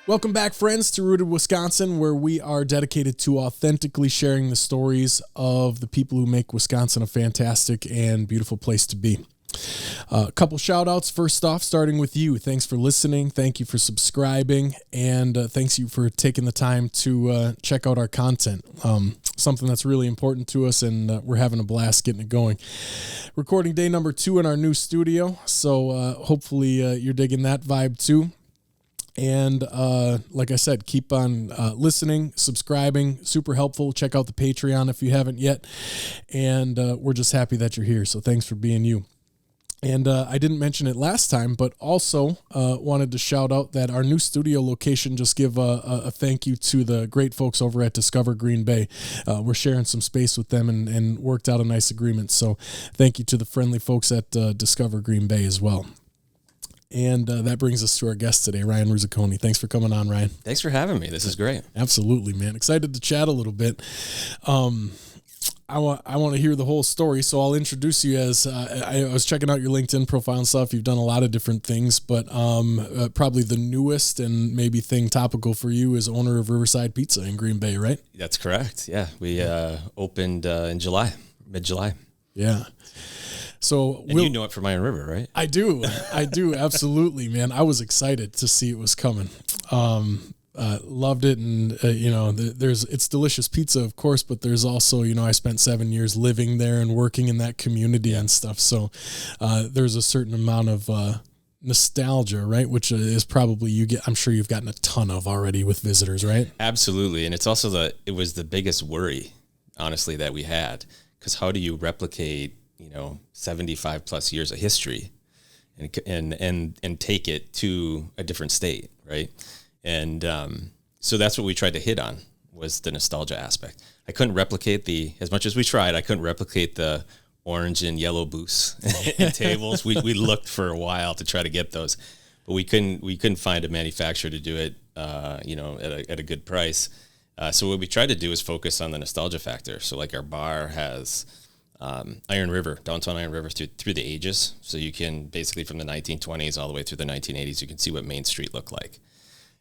Welcome back, friends, to Rooted Wisconsin, where we are dedicated to authentically sharing the stories of the people who make Wisconsin a fantastic and beautiful place to be. A couple shout outs. First off, starting with you. Thanks for listening. Thank you for subscribing. And thanks you for taking the time to check out our content. Something that's really important to us, and we're having a blast getting it going. Recording day number 2 in our new studio. So hopefully you're digging that vibe too. And like I said, keep on listening, subscribing, super helpful. Check out the Patreon if you haven't yet. And we're just happy that you're here. So thanks for being you. And I didn't mention it last time, but also wanted to shout out that our new studio location, just give a thank you to the great folks over at Discover Green Bay. We're sharing some space with them and worked out a nice agreement. So thank you to the friendly folks at Discover Green Bay as well. And that brings us to our guest today, Ryan Ruzziconi. Thanks for coming on, Ryan. Thanks for having me. This is great. Absolutely, man. Excited to chat a little bit. I want to hear the whole story, so I'll introduce you as I was checking out your LinkedIn profile and stuff. You've done a lot of different things, but probably the newest and maybe thing topical for you is owner of Riverside Pizza in Green Bay, right? That's correct. Yeah, we opened in July, mid-July. Yeah. So you know it from Iron River, right? I do, absolutely, man. I was excited to see it was coming. Loved it, and it's delicious pizza, of course, but there's also, I spent 7 years living there and working in that community and stuff. So there's a certain amount of nostalgia, right? Which is probably I'm sure you've gotten a ton of already with visitors, right? Absolutely, and it's also it was the biggest worry, honestly, that we had, because how do you replicate 75 plus years of history and take it to a different state, right? And so that's what we tried to hit on, was the nostalgia aspect. I couldn't replicate as much as we tried, I couldn't replicate the orange and yellow booths and tables. We looked for a while to try to get those, but we couldn't find a manufacturer to do it, at a good price. So what we tried to do is focus on the nostalgia factor. So like our bar has Iron River, downtown Iron River through the ages. So you can basically from the 1920s all the way through the 1980s, you can see what Main Street looked like.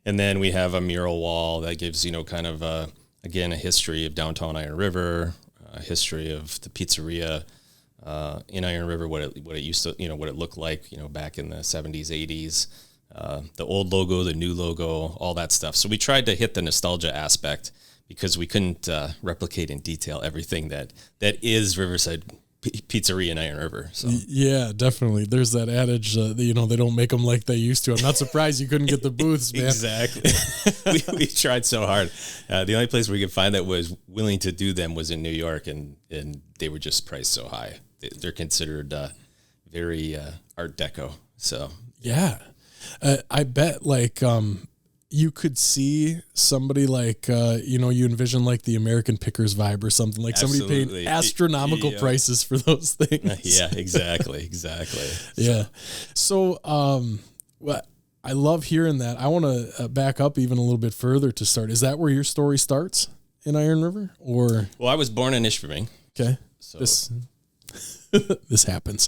And then we have a mural wall that gives, kind of a history of downtown Iron River, a history of the pizzeria in Iron River, what it used to, what it looked like, back in the 70s, 80s, the old logo, the new logo, all that stuff. So we tried to hit the nostalgia aspect, because we couldn't replicate in detail everything that is Riverside Pizzeria in Iron River. So yeah, definitely. There's that adage, they don't make them like they used to. I'm not surprised you couldn't get the booths, man. Exactly. we tried so hard. The only place we could find that was willing to do them was in New York, and they were just priced so high. They're considered very Art Deco. So yeah, I bet you could see somebody like, you envision like the American Pickers vibe or something, like somebody paying astronomical prices for those things. Yeah, exactly. Yeah. So, I love hearing that. I want to back up even a little bit further to start. Is that where your story starts in Iron River, or? Well, I was born in Ishpeming. Okay. So this happens.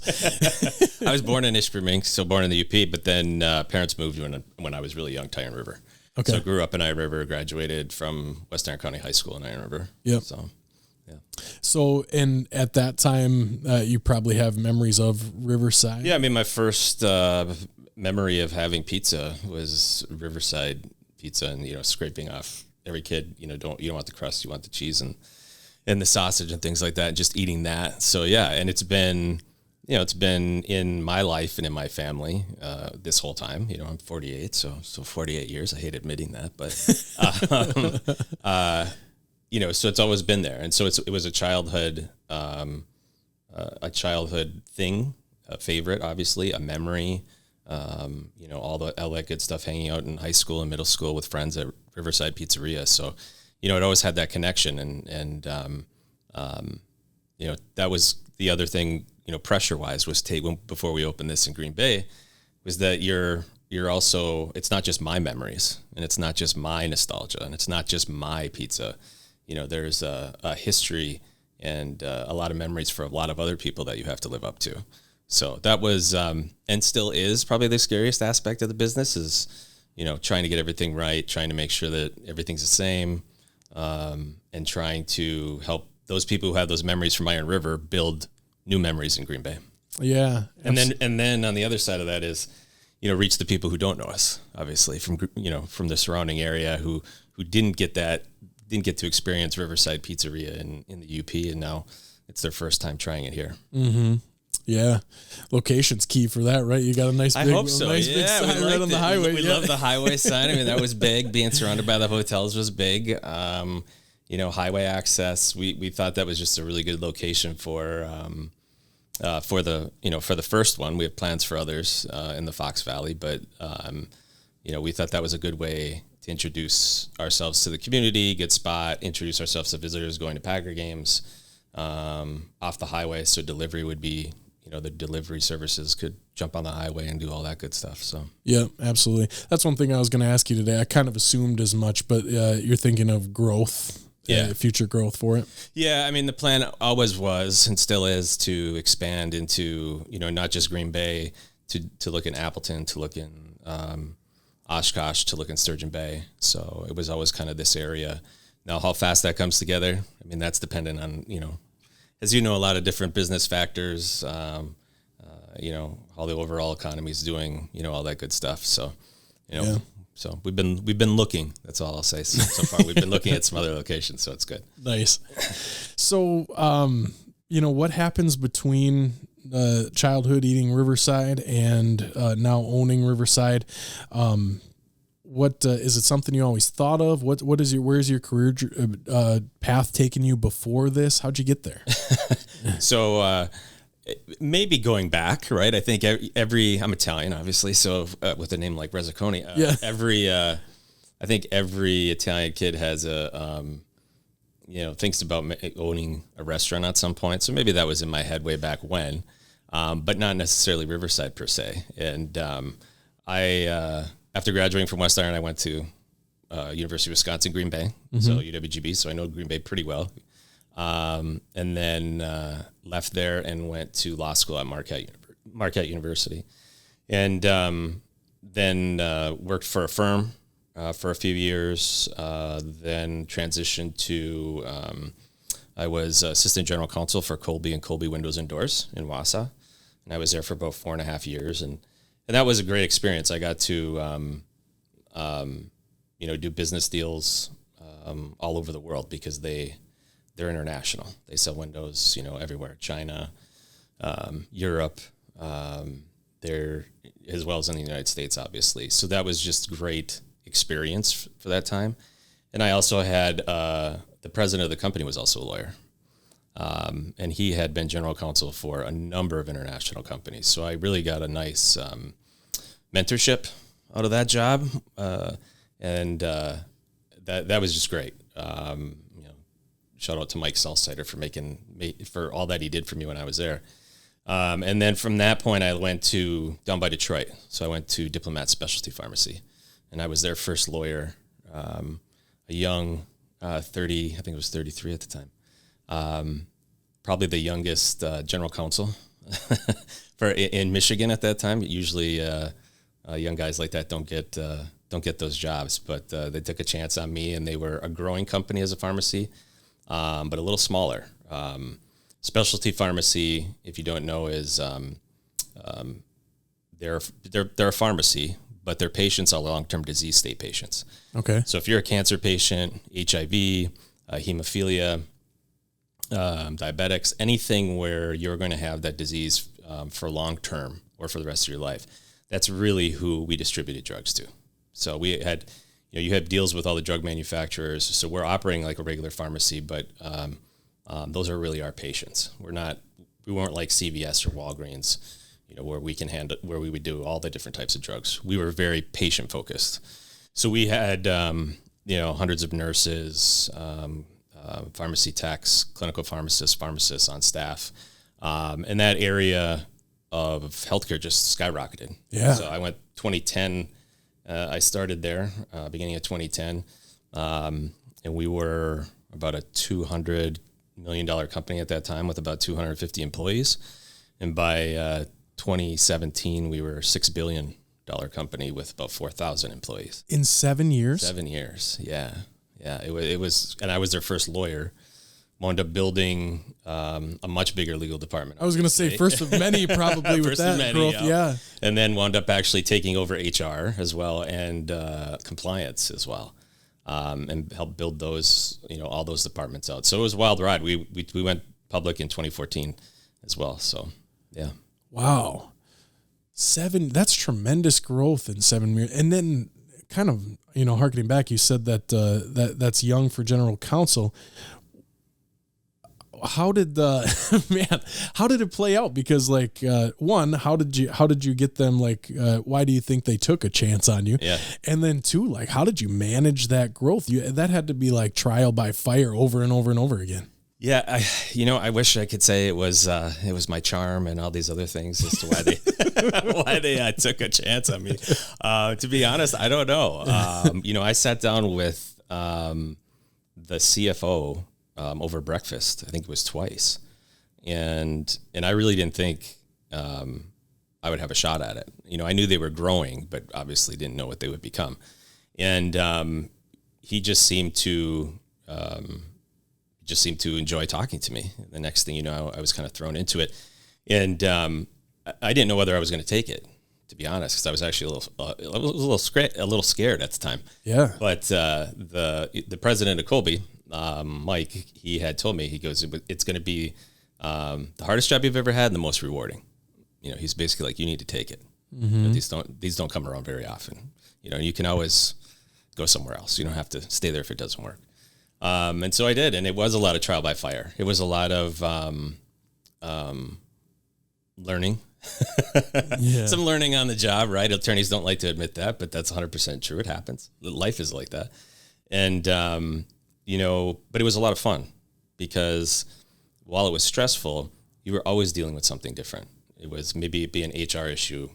I was born in Ishpeming, so born in the UP, but then parents moved when I was really young to Iron River. Okay. So I grew up in Iron River, graduated from West Iron County High School in Iron River. Yep. So, yeah. So, and at that time, you probably have memories of Riverside. Yeah, I mean, my first memory of having pizza was Riverside Pizza, and scraping off every kid. You don't want the crust, you want the cheese and the sausage and things like that, and just eating that. So yeah, and it's been in my life and in my family this whole time. I'm 48, so 48 years. I hate admitting that, but so it's always been there, and so it was a childhood thing, a favorite, obviously, a memory. All that good stuff, hanging out in high school and middle school with friends at Riverside Pizzeria. So, it always had that connection, and that was the other thing. Pressure-wise, was before we opened this in Green Bay, was that you're also, it's not just my memories, and it's not just my nostalgia, and it's not just my pizza. There's a history and a lot of memories for a lot of other people that you have to live up to. So that was, and still is, probably the scariest aspect of the business is, trying to get everything right, trying to make sure that everything's the same, and trying to help those people who have those memories from Iron River build new memories in Green Bay. Yeah. And then on the other side of that is, reach the people who don't know us, obviously from the surrounding area who didn't get to experience Riverside Pizzeria in the UP, and now it's their first time trying it here. Mm-hmm. Yeah, location's key for that, right? You got a nice big, I hope so. Nice big sign right on the highway. We love the highway sign. I mean, that was big. Being surrounded by the hotels was big. Highway access. We thought that was just a really good location for the first one. We have plans for others in the Fox Valley, but we thought that was a good way to introduce ourselves to the community, good spot, introduce ourselves to visitors going to Packer games off the highway. So delivery would be, the delivery services could jump on the highway and do all that good stuff. So yeah, absolutely. That's one thing I was going to ask you today. I kind of assumed as much, but you're thinking of growth. Yeah, future growth for it. Yeah, I mean, the plan always was and still is to expand into, not just Green Bay, to look in Appleton, to look in Oshkosh, to look in Sturgeon Bay. So it was always kind of this area. Now, how fast that comes together, I mean, that's dependent on, as a lot of different business factors, how the overall economy is doing, all that good stuff. So, Yeah. So we've been looking. That's all I'll say so far. We've been looking at some other locations, so it's good. Nice. So, what happens between childhood eating Riverside and now owning Riverside? What is it something you always thought of? Where's your career path taken you before this? How'd you get there? So. Maybe going back, right? I think I'm Italian, obviously. So with a name like Ruzziconi, I think every Italian kid has thinks about owning a restaurant at some point. So maybe that was in my head way back when, but not necessarily Riverside per se. And after graduating from West Iron, I went to University of Wisconsin, Green Bay, so UWGB. So I know Green Bay pretty well. And then left there and went to law school at Marquette University, and then worked for a firm for a few years. Then transitioned to I was assistant general counsel for Colby and Colby Windows and Doors in Wausau, and I was there for about 4.5 years, and that was a great experience. I got to do business deals all over the world because they're international. They sell windows, everywhere. China, Europe, there as well as in the United States, obviously. So that was just great experience for that time. And I also had the president of the company was also a lawyer, and he had been general counsel for a number of international companies. So I really got a nice mentorship out of that job, and that was just great. Shout out to Mike Salsider for all that he did for me when I was there. And then from that point, I went down by Detroit. So I went to Diplomat Specialty Pharmacy, and I was their first lawyer, a young 30, I think it was 33 at the time. Probably the youngest general counsel in Michigan at that time. Usually young guys like that don't get those jobs, but they took a chance on me, and they were a growing company as a pharmacy. But a little smaller. Specialty pharmacy, if you don't know, is they're a pharmacy, but their patients are long-term disease state patients. Okay. So if you're a cancer patient, HIV, hemophilia, diabetics, anything where you're going to have that disease for long-term or for the rest of your life, that's really who we distributed drugs to. So we had... you have deals with all the drug manufacturers, so we're operating like a regular pharmacy, but those are really our patients. We weren't like CVS or Walgreens, where we would do all the different types of drugs. We were very patient focused. So we had, hundreds of nurses, pharmacy techs, clinical pharmacists on staff, and that area of healthcare just skyrocketed. Yeah. So I went 2010. I started there beginning of 2010, and we were about a $200 million company at that time with about 250 employees. And by 2017, we were $6 billion company with about 4,000 employees. In 7 years? 7 years. Yeah. Yeah. It was, and I was their first lawyer. Wound up building a much bigger legal department. I was going to say first of many, probably with that growth. Yeah. And then wound up actually taking over HR as well, and compliance as well. And helped build those, all those departments out. So it was a wild ride. We went public in 2014 as well. So yeah. Wow. That's tremendous growth in 7 years. And then kind of, harkening back, you said that, that's young for General Counsel. How did how did it play out? Because one, how did you get them? Why do you think they took a chance on you? Yeah. And then two, how did you manage that growth? That had to be trial by fire over and over and over again. Yeah. I wish I could say it was my charm and all these other things as to why they took a chance on me. To be honest, I don't know. I sat down with the CFO over breakfast. I think it was twice. And I really didn't think I would have a shot at it. I knew they were growing, but obviously didn't know what they would become. And he just seemed to enjoy talking to me. And the next thing you know, I was kind of thrown into it. And I didn't know whether I was going to take it, to be honest, because I was actually a little scared at the time. Yeah. But the president of Colby, Mike, he had told me, he goes, it's going to be the hardest job you've ever had and the most rewarding. He's basically like, you need to take it. Mm-hmm. These don't come around very often. You can always go somewhere else. You don't have to stay there if it doesn't work. And so I did, and it was a lot of trial by fire. It was a lot of learning. Yeah. Some learning on the job, right? Attorneys don't like to admit that, but that's 100% true. It happens. Life is like that. And, but it was a lot of fun because while it was stressful, you were always dealing with something different. It was maybe it'd be an HR issue,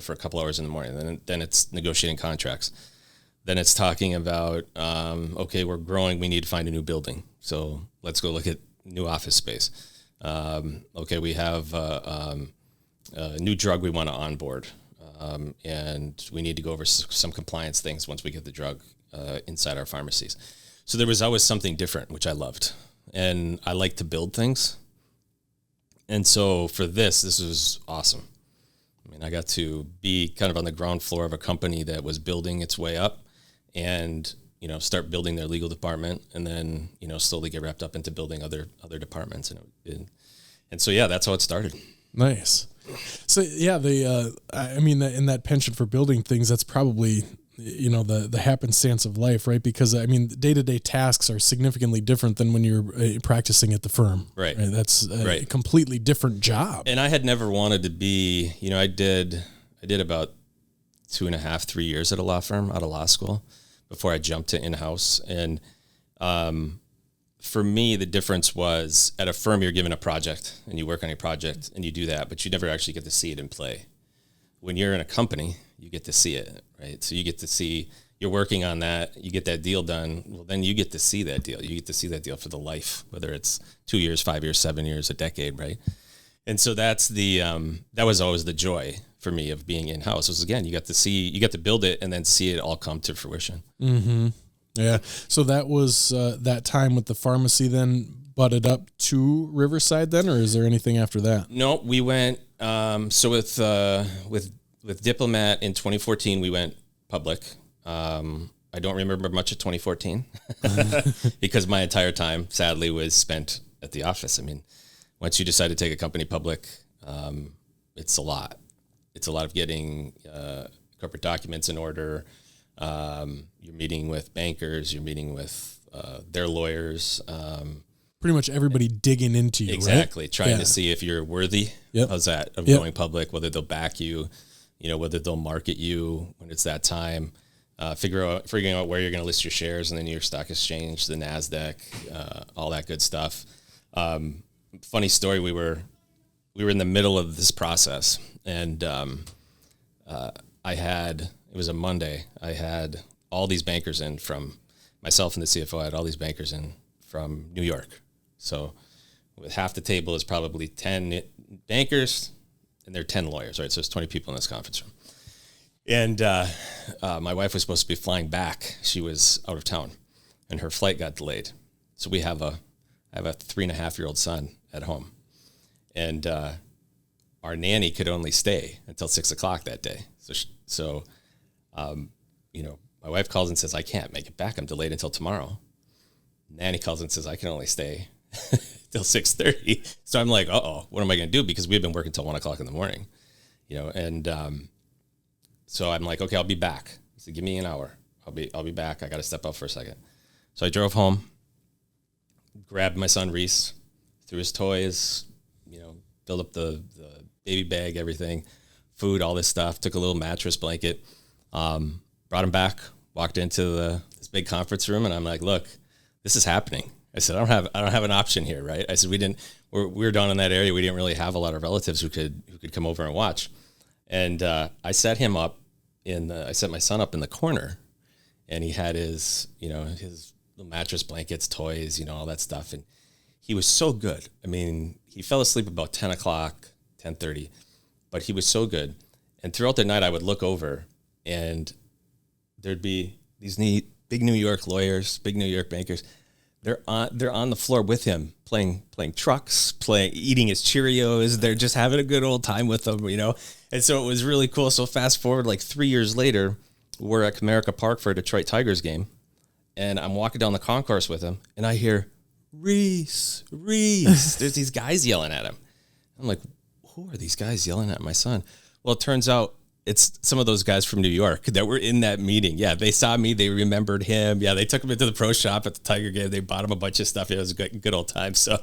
for a couple hours in the morning. And then it's negotiating contracts. Then it's talking about, okay, we're growing. We need to find a new building. So let's go look at new office space. Okay, we have a new drug we want to onboard. And we need to go over some compliance things once we get the drug inside our pharmacies. So there was always something different, which I loved. And I like to build things. And so for this was awesome. I mean, I got to be kind of on the ground floor of a company that was building its way up and, start building their legal department and then, slowly get wrapped up into building other departments. And so, yeah, that's how it started. Nice. So, yeah, in that penchant for building things, that's probably, the happenstance of life, right? Because, day-to-day tasks are significantly different than when you're practicing at the firm. Right. That's a completely different job. And I had never wanted to be, I did about 2.5, 3 years at a law firm out of law school before I jumped to in-house. And for me, the difference was at a firm, you're given a project and you work on a project and you do that, but you never actually get to see it in play. When you're in a company, you get to see it, right? So you get to see, you're working on that, you get that deal done. Well, then you get to see that deal. You get to see that deal for the life, whether it's 2 years, 5 years, 7 years, a decade, right? And so that's that was always the joy for me of being in-house. Was again, you get to build it and then see it all come to fruition. Mm-hmm. Yeah. So that was that time with the pharmacy then butted up to Riverside then, or is there anything after that? No, we went, so with Diplomat in 2014, we went public. I don't remember much of 2014 because my entire time, sadly, was spent at the office. I mean, once you decide to take a company public, it's a lot. It's a lot of getting corporate documents in order. You're meeting with bankers. You're meeting with their lawyers. Pretty much everybody digging into you, exactly, right? Trying to see if you're worthy. Yep. How's that of going public? Whether they'll back you, whether they'll market you when it's that time. Figuring out where you're going to list your shares in the New York Stock Exchange, the NASDAQ, all that good stuff. Funny story. We were in the middle of this process, and it was a Monday. I had all these bankers in from myself and the CFO. I had all these bankers in from New York. So with half the table is probably 10 bankers and there are 10 lawyers, right? So it's 20 people in this conference room. And my wife was supposed to be flying back. She was out of town, and her flight got delayed. So I have a 3.5-year-old son at home, and our nanny could only stay until 6:00 that day. So my wife calls and says, "I can't make it back. I'm delayed until tomorrow." Nanny calls and says, "I can only stay till 6:30." So I'm like, "Uh-oh, what am I going to do?" Because we've been working till 1:00 in the morning, and so I'm like, "Okay, I'll be back." He said, "Give me an hour. I'll be back. I got to step out for a second." So I drove home, grabbed my son Reese, threw his toys, filled up the baby bag, everything, food, all this stuff, took a little mattress blanket, brought him back, walked into this big conference room, and I'm like, "Look, this is happening." I said, I don't have an option here, right? I said, we were down in that area. We didn't really have a lot of relatives who could come over and watch. And I set him up I set my son up in the corner, and he had his little mattress, blankets, toys, all that stuff. And he was so good. I mean, he fell asleep about 10:00, 10:30, but he was so good. And throughout the night, I would look over, and there'd be these big New York lawyers, big New York bankers. They're on the floor with him, playing trucks, eating his Cheerios. They're just having a good old time with him, And so it was really cool. So fast forward, like 3 years later, we're at Comerica Park for a Detroit Tigers game, and I'm walking down the concourse with him, and I hear, Reese. There's these guys yelling at him. I'm like, who are these guys yelling at my son? Well, it turns out it's some of those guys from New York that were in that meeting. Yeah, they saw me. They remembered him. Yeah, they took him into the pro shop at the Tiger game. They bought him a bunch of stuff. It was a good old time. So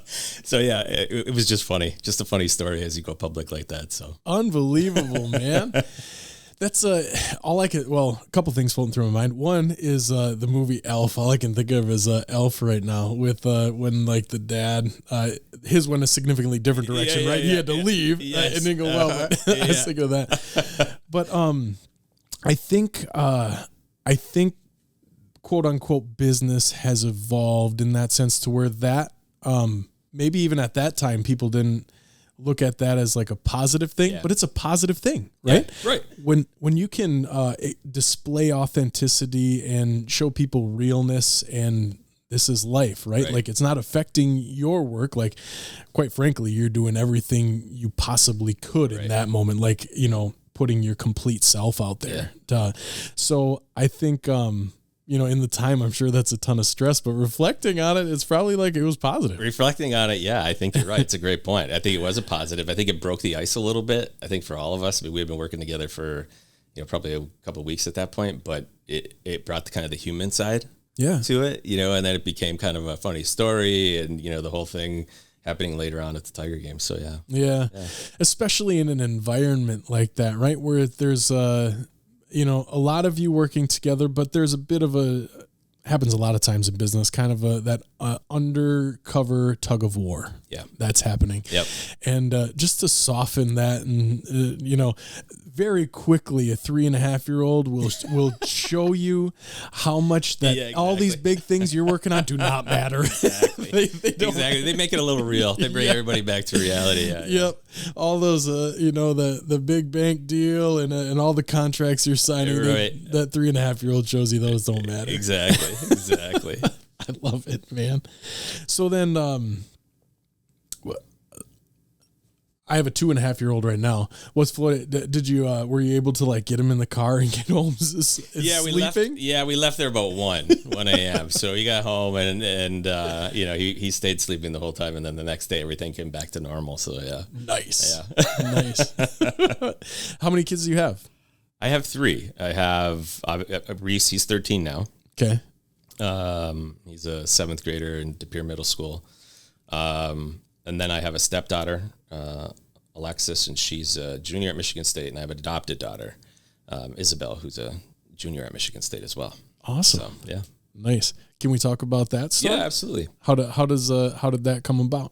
yeah, it was just funny. Just a funny story as you go public like that. So unbelievable, man. That's a couple things floating through my mind. One is the movie Elf. All I can think of is Elf right now, with when like the dad, his went a significantly different direction, right? He had to leave, and didn't go well. But I was thinking of that. But I think quote unquote business has evolved in that sense to where that maybe even at that time people didn't look at that as like a positive thing, but it's a positive thing, right? Yeah, right. When you can display authenticity and show people realness, and this is life, right? Like it's not affecting your work. Like, quite frankly, you're doing everything you possibly could in that moment. Like, putting your complete self out there. Yeah. So I think, in the time, I'm sure that's a ton of stress, but reflecting on it, it's probably like it was positive. Reflecting on it, yeah, I think you're right. It's a great point. I think it was a positive. I think it broke the ice a little bit. I think for all of us, we've been working together for, probably a couple of weeks at that point, but it brought the kind of the human side to it, and then it became kind of a funny story, and, the whole thing happening later on at the Tiger game. So, yeah. Especially in an environment like that, right? Where there's a lot of you working together, but there's a bit of happens a lot of times in business, kind of that undercover tug of war. Yeah. That's happening. Yep. And just to soften that, and, very quickly, a 3.5-year-old will show you how much that all these big things you're working on do not matter. Exactly. They make it a little real. They bring everybody back to reality. Yep. All those, the big bank deal and all the contracts you're signing. Right. That 3.5-year-old shows you those don't matter. Exactly. I love it, man. So then, I have a 2.5-year-old right now. What's Florida? Did you were you able to like get him in the car and get home? Sleeping? We left there about 1 a.m. So he got home and he stayed sleeping the whole time, and then the next day everything came back to normal. So yeah, nice, nice. How many kids do you have? I have 3. I have Reese. He's 13 now. Okay. He's a 7th grader in De Pere Middle School. And then I have a stepdaughter, Alexis, and she's a junior at Michigan State. And I have an adopted daughter, Isabel, who's a junior at Michigan State as well. Awesome. So, yeah. Nice. Can we talk about that stuff? Yeah, absolutely. How did that come about?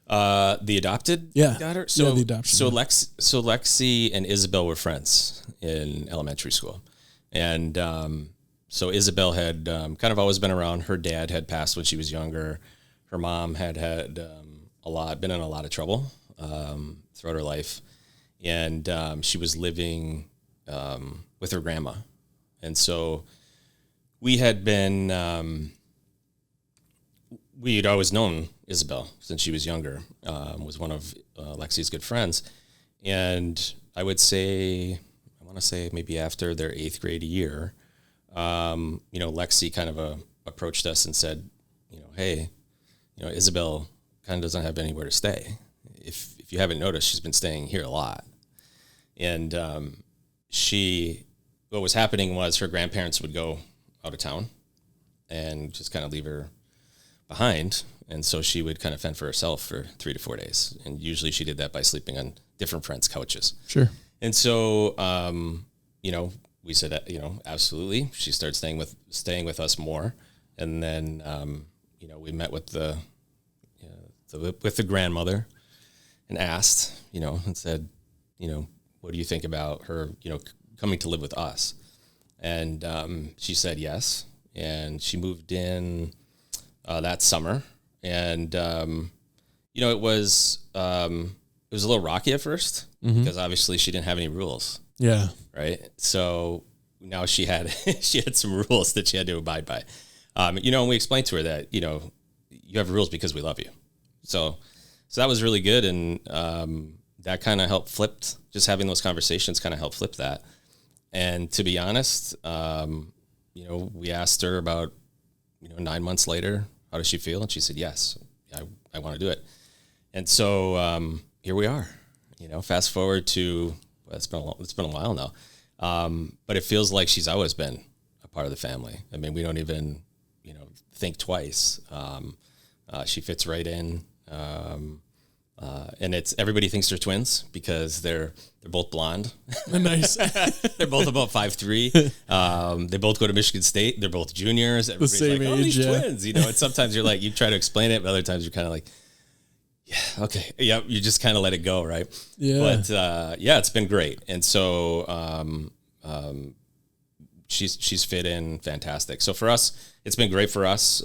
The adopted daughter? The adoption. So Lexi and Isabel were friends in elementary school. And so Isabel had kind of always been around. Her dad had passed when she was younger. Her mom had been in a lot of trouble throughout her life. And she was living with her grandma. And so we had been, we had always known Isabel since she was younger, was one of Lexi's good friends. And I would say, I want to say maybe after their 8th grade year, Lexi kind of approached us and said, hey, Isabel kind of doesn't have anywhere to stay. If you haven't noticed, she's been staying here a lot. And what was happening was her grandparents would go out of town and just kind of leave her behind. And so she would kind of fend for herself for 3 to 4 days. And usually she did that by sleeping on different friends' couches. Sure. And so, we said, absolutely. She started staying with us more. And then, we met with with the grandmother and asked, and said, what do you think about her, coming to live with us? And she said yes. And she moved in that summer. And, it was a little rocky at first because obviously she didn't have any rules. Yeah. Right. So now she had some rules that she had to abide by. And we explained to her that, you have rules because we love you. So that was really good. And that kind of helped just having those conversations kind of helped flip that. And to be honest, we asked her about, 9 months later, how does she feel? And she said, yes, I want to do it. And so here we are, fast forward to, it's been a while now. But it feels like she's always been a part of the family. I mean, we don't even, think twice. She fits right in. And everybody thinks they're twins because they're both blonde. Nice. They're both about 5'3". They both go to Michigan State. They're both juniors. Everybody's same like, age, these twins, and sometimes you're like, you try to explain it, but other times you're kind of like, yeah, okay. Yeah. You just kind of let it go. Right. Yeah. But, it's been great. And so, she's fit in fantastic. So for us, it's been great for us.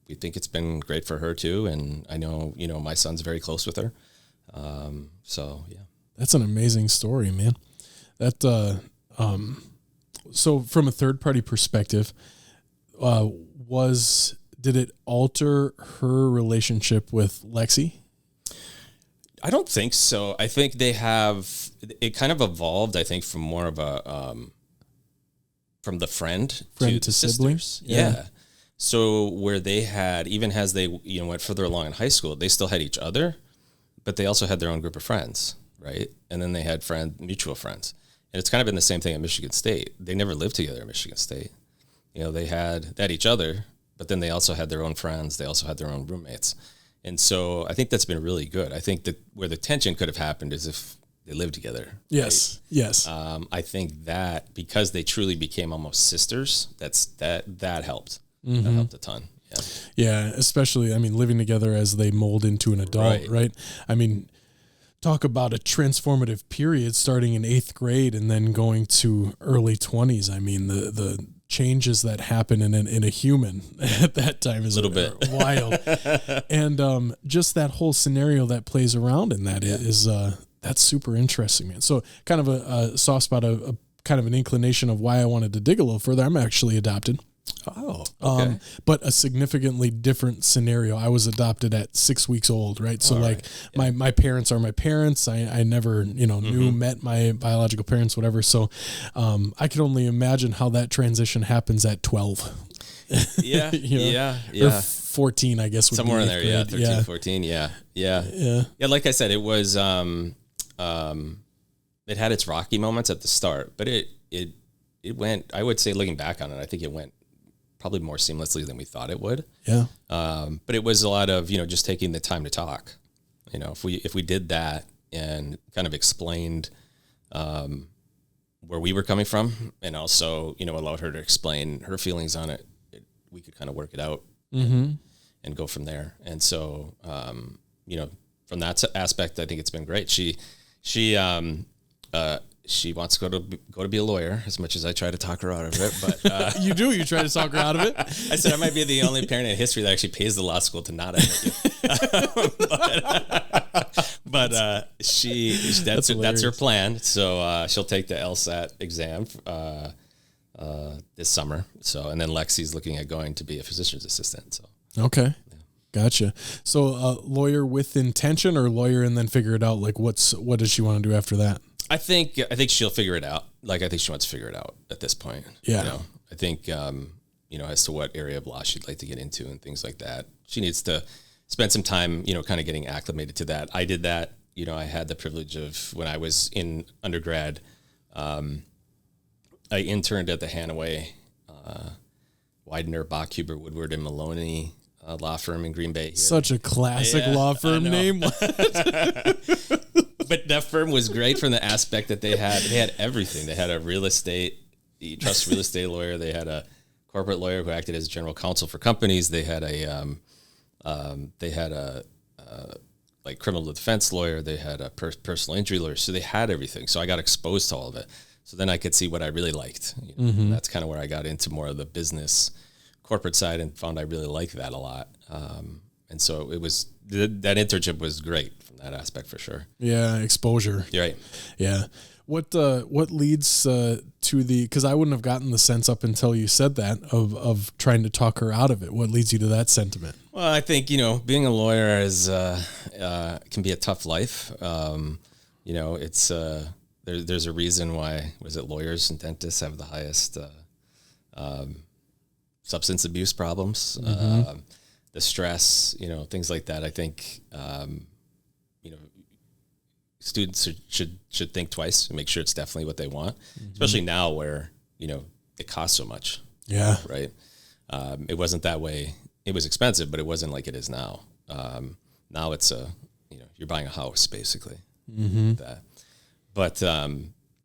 We think it's been great for her too. And I know, my son's very close with her. So yeah. That's an amazing story, man. That, so from a third party perspective, did it alter her relationship with Lexi? I don't think so. I think it kind of evolved, I think, from more of a, from the friend to siblings. Yeah. So where they had, even as they, went further along in high school, they still had each other, but they also had their own group of friends, right? And then they had mutual friends. And it's kind of been the same thing at Michigan State. They never lived together at Michigan State. They had each other, but then they also had their own friends. They also had their own roommates. And so I think that's been really good. I think that where the tension could have happened is if they lived together. Yes. Right? Yes. I think that because they truly became almost sisters, that helped. Mm-hmm. That helped a ton. Yeah. Yeah. Especially, living together as they mold into an adult, right? Talk about a transformative period starting in 8th grade and then going to early 20s. The changes that happen in a human at that time is a little bit wild. And just that whole scenario that plays around in that is that's super interesting, man. So kind of a soft spot, a kind of an inclination of why I wanted to dig a little further. I'm actually adopted. Oh, okay. But a significantly different scenario. I was adopted at 6 weeks old, right? So my parents are my parents. I never, met my biological parents, whatever. So I can only imagine how that transition happens at 12. Yeah. Or 14, I guess. Would somewhere be in there. grade. Yeah. 13, 14. Yeah. Yeah. Like I said, it was, it had its rocky moments at the start, but it went, I would say looking back on it, I think it went probably more seamlessly than we thought it would. Yeah. But it was a lot of, just taking the time to talk. If we did that and kind of explained where we were coming from and also, allowed her to explain her feelings on it, we could kind of work it out and go from there. And so, from that aspect, I think it's been great. She wants to go to be a lawyer as much as I try to talk her out of it, but you try to talk her out of it. I said I might be the only parent in history that actually pays the law school to not admit you. But that's her plan. So she'll take the LSAT exam this summer. So, and then Lexi's looking at going to be a physician's assistant. So okay. Gotcha. So lawyer with intention, or lawyer and then figure it out? Like what does she want to do after that? I think she'll figure it out. Like, I think she wants to figure it out at this point. Yeah. You know, I think, as to what area of law she'd like to get into and things like that. She needs to spend some time, kind of getting acclimated to that. I did that. I had the privilege of, when I was in undergrad, I interned at the Hanaway, Widener, Bachhuber, Woodward, and Maloney law firm in Green Bay. Here. Such a classic law firm name. But that firm was great from the aspect that they had everything. They had a real estate lawyer. They had a corporate lawyer who acted as general counsel for companies. They had a like criminal defense lawyer. They had a personal injury lawyer. So they had everything. So I got exposed to all of it. So then I could see what I really liked. Mm-hmm. That's kind of where I got into more of the business corporate side and found I really liked that a lot. And so it was, that internship was great from that aspect for sure. Yeah. Exposure. You're right. Yeah. What leads to because I wouldn't have gotten the sense up until you said that of trying to talk her out of it. What leads you to that sentiment? Well, I think, being a lawyer can be a tough life. It's, there's a reason why, lawyers and dentists have the highest, substance abuse problems, mm-hmm. The stress, things like that. I think, students should think twice and make sure it's definitely what they want, mm-hmm. especially now where, it costs so much. Yeah. Right. It wasn't that way. It was expensive, but it wasn't like it is now. Now it's you're buying a house basically. Mm-hmm. But,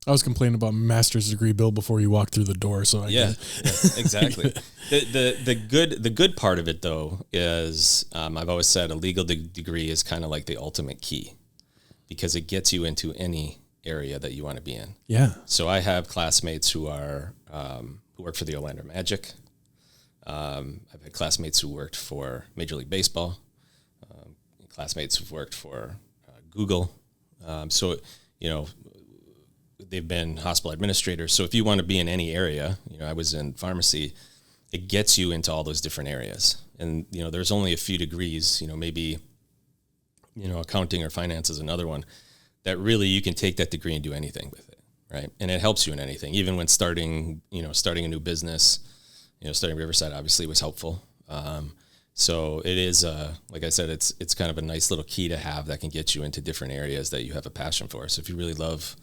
I was complaining about master's degree bill before you walked through the door. So exactly. The good part of it though is, I've always said a legal degree is kind of like the ultimate key, because it gets you into any area that you want to be in. Yeah. So I have classmates who are who work for the Orlando Magic. I've had classmates who worked for Major League Baseball. Classmates who've worked for Google. They've been hospital administrators. So if you want to be in any area, I was in pharmacy, it gets you into all those different areas. And, there's only a few degrees, maybe, accounting or finance is another one that really you can take that degree and do anything with it. Right. And it helps you in anything, even when starting a new business, starting Riverside obviously was helpful. So it is, like I said, it's kind of a nice little key to have that can get you into different areas that you have a passion for. So if you really love,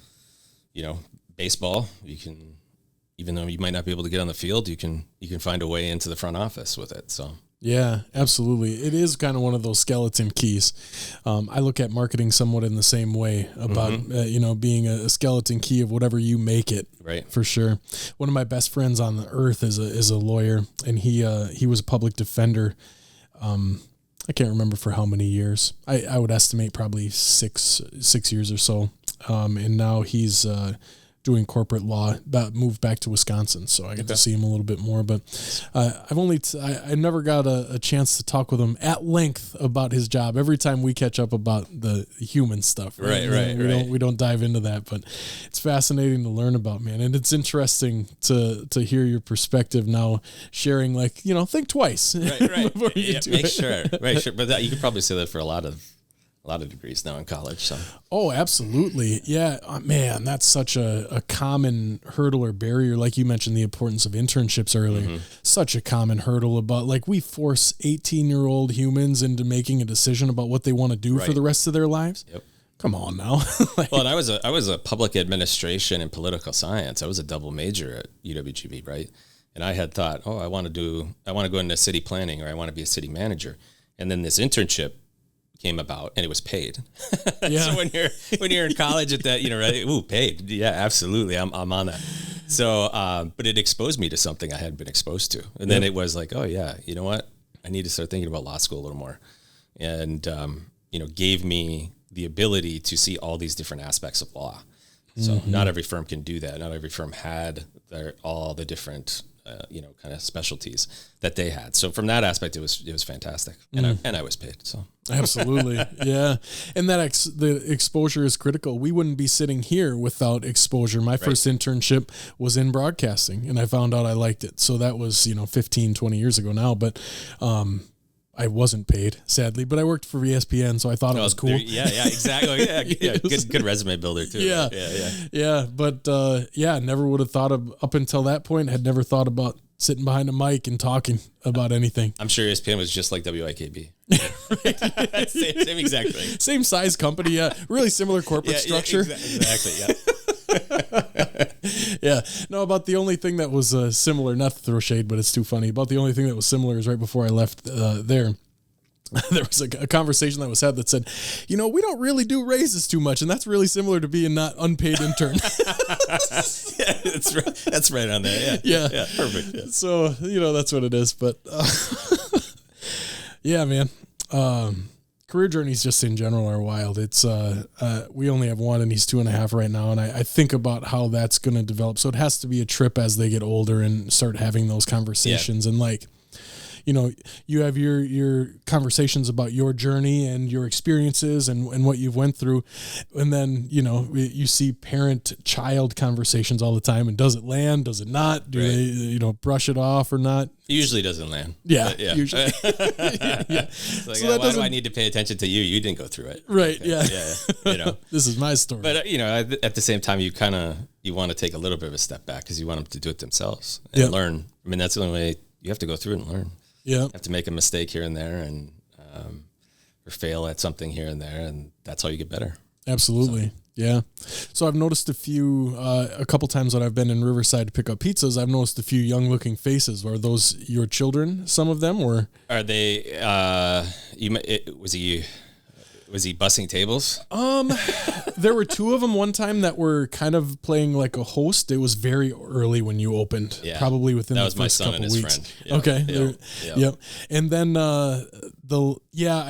baseball, you can, even though you might not be able to get on the field, you can find a way into the front office with it. So. Yeah, absolutely. It is kind of one of those skeleton keys. I look at marketing somewhat in the same way about, mm-hmm. Being a skeleton key of whatever you make it. Right. For sure. One of my best friends on the earth is a lawyer, and he was a public defender. I can't remember for how many years. I would estimate probably six years or so. And now he's doing corporate law, moved back to Wisconsin. So I get to see him a little bit more, but I never got a chance to talk with him at length about his job. Every time we catch up about the human stuff, right? We don't dive into that, but it's fascinating to learn about, man. And it's interesting to hear your perspective now, sharing think twice. Right. Before you do it. Sure. Right. Sure. But you could probably say that for a lot of degrees now in college. So. Oh, absolutely. Yeah, man, that's such a common hurdle or barrier. Like you mentioned the importance of internships earlier. Mm-hmm. Such a common hurdle about we force 18-year-old humans into making a decision about what they want to do for the rest of their lives. Yep. Come on now. Well, and I was a public administration and political science. I was a double major at UWGB, right? And I had thought, I want to go into city planning, or I want to be a city manager. And then this internship came about, and it was paid. Yeah. So when you're in college at that, right? Ooh, paid. Yeah, absolutely. I'm on that. So, but it exposed me to something I hadn't been exposed to. And then it was like, oh yeah, you know what? I need to start thinking about law school a little more. And, gave me the ability to see all these different aspects of law. So not every firm can do that. Not every firm had all the different kind of specialties that they had. So from that aspect, it was fantastic, and I was paid. So absolutely, yeah. And that the exposure is critical. We wouldn't be sitting here without exposure. My first internship was in broadcasting, and I found out I liked it. So that was 15, 20 years ago now, but I wasn't paid, sadly, but I worked for ESPN, so I thought it was cool. Exactly. Yeah. Good resume builder too. Yeah. But never would have thought of, up until that point, had never thought about sitting behind a mic and talking about anything. I'm sure ESPN was just like WIKB. same exact thing. Same size company. Yeah. Really similar corporate structure. Exactly. Yeah. Yeah. No, about the only thing that was similar, not to throw shade, but it's too funny. About the only thing that was similar is right before I left there. There was a conversation that was had that said, we don't really do raises too much, and that's really similar to being not unpaid intern. Yeah, that's right on there. Yeah. Perfect. Yeah. So that's what it is. But yeah, man. Career journeys just in general are wild. It's we only have one, and he's 2.5 right now, and I think about how that's going to develop. So it has to be a trip as they get older and start having those conversations, and you have your conversations about your journey and your experiences and what you've went through. And then, you see parent-child conversations all the time. And does it land? Does it not? Do they, brush it off or not? It usually doesn't land. Yeah. Usually. Yeah. It's like, why do I need to pay attention to you? You didn't go through it. Right. Okay. Yeah. This is my story. But, at the same time, you want to take a little bit of a step back because you want them to do it themselves and learn. I mean, that's the only way. You have to go through it and learn. Yeah. You have to make a mistake here and there and or fail at something here and there, and that's how you get better. Absolutely. Yeah. So I've noticed a couple times that I've been in Riverside to pick up pizzas, I've noticed a few young looking faces. Are those your children, some of them, or? Are they, was he bussing tables? There were 2 of them one time that were kind of playing like a host. It was very early when you opened, probably within the first couple weeks. Friend. Okay. Yep. And then I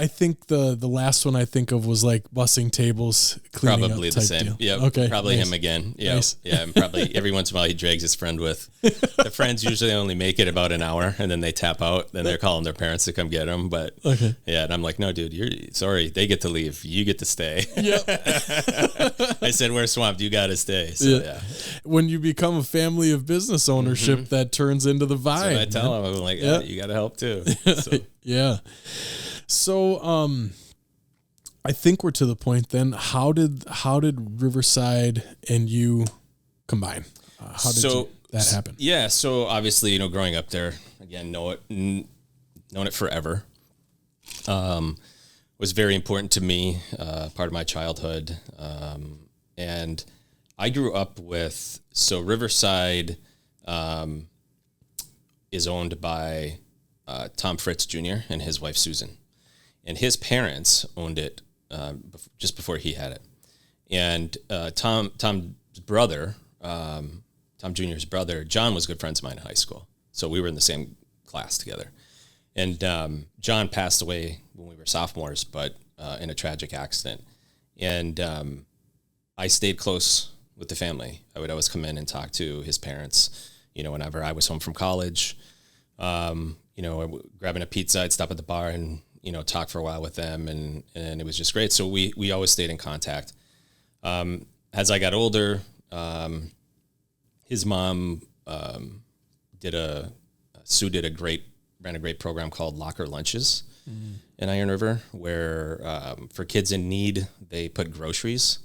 think the last one I think of was like bussing tables, cleaning probably up the type same. deal. Yeah. Okay. Probably nice. him again. Yeah. Nice. Yeah. And probably every once in a while he drags his friend with. The friends usually only make it about an hour and then they tap out. Then they're calling their parents to come get them. But and I'm like, no, dude, sorry. They get to leave. You get to stay. Yep. I said, we're swamped. You got to stay. So, When you become a family of business ownership, that turns into the vibe. So I tell them, I'm like, you got to help too. So. Yeah. So, I think we're to the point then. How did Riverside and you combine? How did that happen? Yeah. So obviously, growing up there, again, known it forever. Was very important to me, part of my childhood. And I grew up Riverside is owned by Tom Fritz Jr. and his wife, Susan. And his parents owned it just before he had it. And Tom's brother, Tom Jr.'s brother, John, was good friends of mine in high school. So we were in the same class together. And John passed away when we were sophomores, but in a tragic accident. And I stayed close with the family. I would always come in and talk to his parents, whenever I was home from college. Grabbing a pizza, I'd stop at the bar and, talk for a while with them. And it was just great. So we always stayed in contact. As I got older, his mom ran a great program called Locker Lunches in Iron River, where for kids in need, they put groceries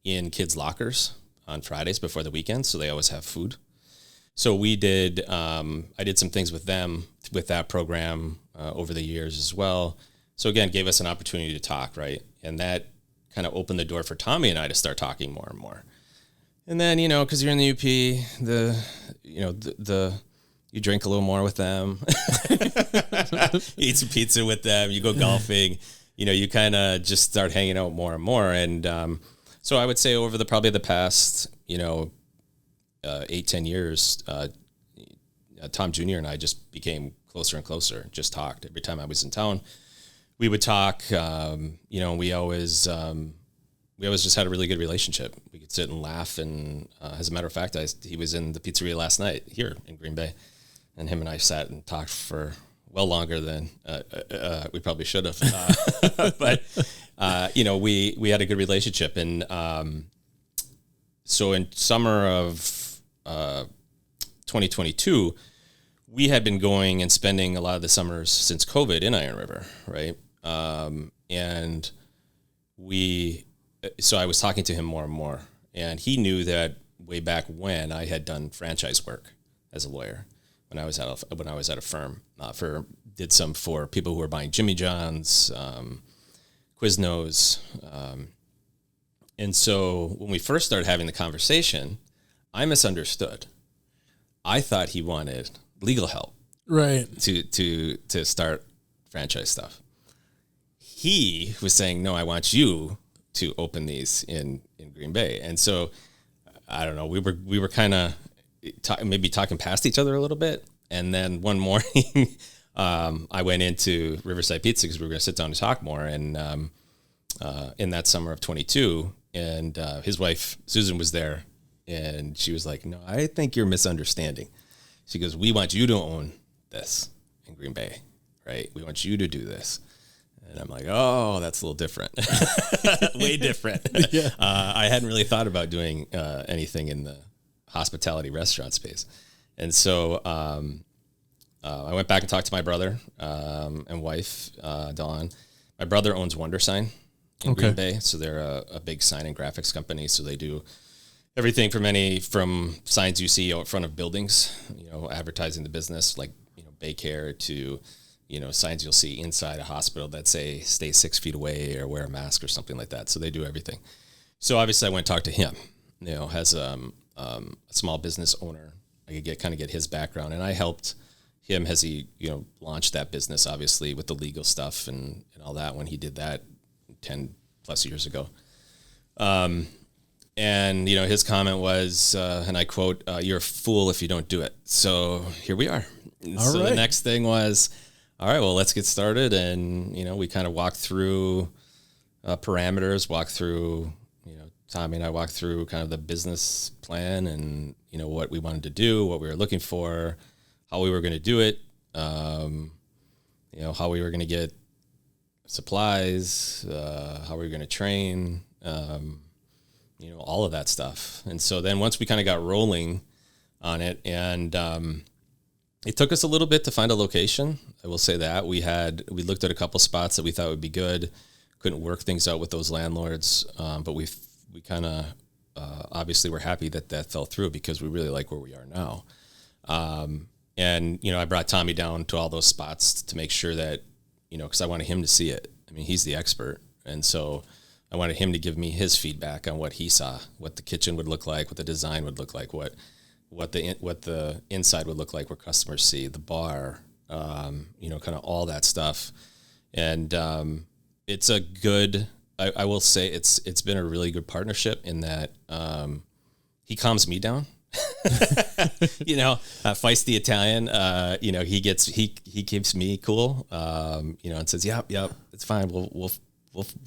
in kids' lockers on Fridays before the weekend, so they always have food. So I did some things with them with that program over the years as well. So again, gave us an opportunity to talk, right? And that kind of opened the door for Tommy and I to start talking more and more. And then, because you're in the UP, you drink a little more with them, eat some pizza with them, you go golfing, you kind of just start hanging out more and more. And so I would say over probably the past, 8-10 years, Tom Jr. and I just became closer and closer, just talked. Every time I was in town, we would talk, we always just had a really good relationship. We could sit and laugh. And as a matter of fact, he was in the pizzeria last night here in Green Bay. and him and I sat and talked for well longer than we probably should have. But we had a good relationship, and so in summer of 2022, we had been going and spending a lot of the summers since COVID in Iron River, right? And so I was talking to him more and more, and he knew that way back when I had done franchise work as a lawyer when I was at a firm did some for people who were buying Jimmy John's, Quiznos, and so when we first started having the conversation, I misunderstood. I thought he wanted legal help, right, to start franchise stuff. He was saying, no, I want you to open these in Green Bay. And so I don't know, we were kind of maybe talking past each other a little bit. And then one morning I went into Riverside Pizza because we were going to sit down and talk more. And in that summer of 22, and his wife, Susan, was there, and she was like, no, I think you're misunderstanding. She goes, we want you to own this in Green Bay, right? We want you to do this. And I'm like, oh, that's a little different. Way different. Yeah. I hadn't really thought about doing anything in the hospitality restaurant space. And so I went back and talked to my brother and wife, Dawn. My brother owns Wonder Sign in Green Bay. So they're a big sign and graphics company. So they do everything from signs you see out front of buildings, advertising the business, like, Baycare, to signs you'll see inside a hospital that say stay 6 feet away or wear a mask or something like that. So they do everything. So obviously I went and talked to him, as a small business owner. I could get his background, and I helped him as he, launched that business, obviously, with the legal stuff and all that when he did that 10 plus years ago. And, his comment was, and I quote, you're a fool if you don't do it. So here we are. So the next thing was, all right, well, let's get started. And, we kind of walked through parameters, Tommy and I walked through kind of the business plan and, what we wanted to do, what we were looking for, how we were going to do it, how we were going to get supplies, how we were going to train, all of that stuff. And so then once we kind of got rolling on it, and it took us a little bit to find a location. I will say that we looked at a couple spots that we thought would be good. Couldn't work things out with those landlords, but we kind of obviously we're happy that fell through because we really like where we are now. And I brought Tommy down to all those spots to make sure that because I wanted him to see it. I mean, he's the expert, and so I wanted him to give me his feedback on what he saw, what the kitchen would look like, what the design would look like, what the inside would look like, what customers see, the bar, kind of all that stuff. And it's a good, I will say it's been a really good partnership in that he calms me down. Feisty Italian, he keeps me cool, and says, yep, it's fine. We'll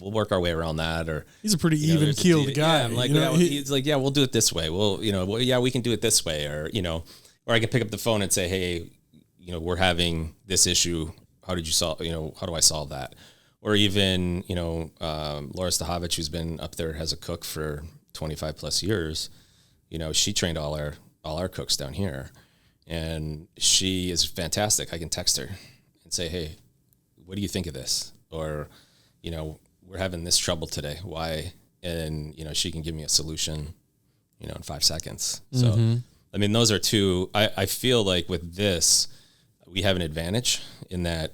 work our way around that. Or he's a pretty even keeled guy. Yeah, I'm like, he's like, yeah, we'll do it this way. We can do it this way. Or I can pick up the phone and say, hey, we're having this issue. How did you solve? How do I solve that? Or even, Laura Stahovich, who's been up there as a cook for 25 plus years. She trained all our cooks down here, and she is fantastic. I can text her and say, hey, what do you think of this? Or, we're having this trouble today. Why? And, she can give me a solution, in 5 seconds. Mm-hmm. So, I mean, those are two. I feel like with this, we have an advantage in that,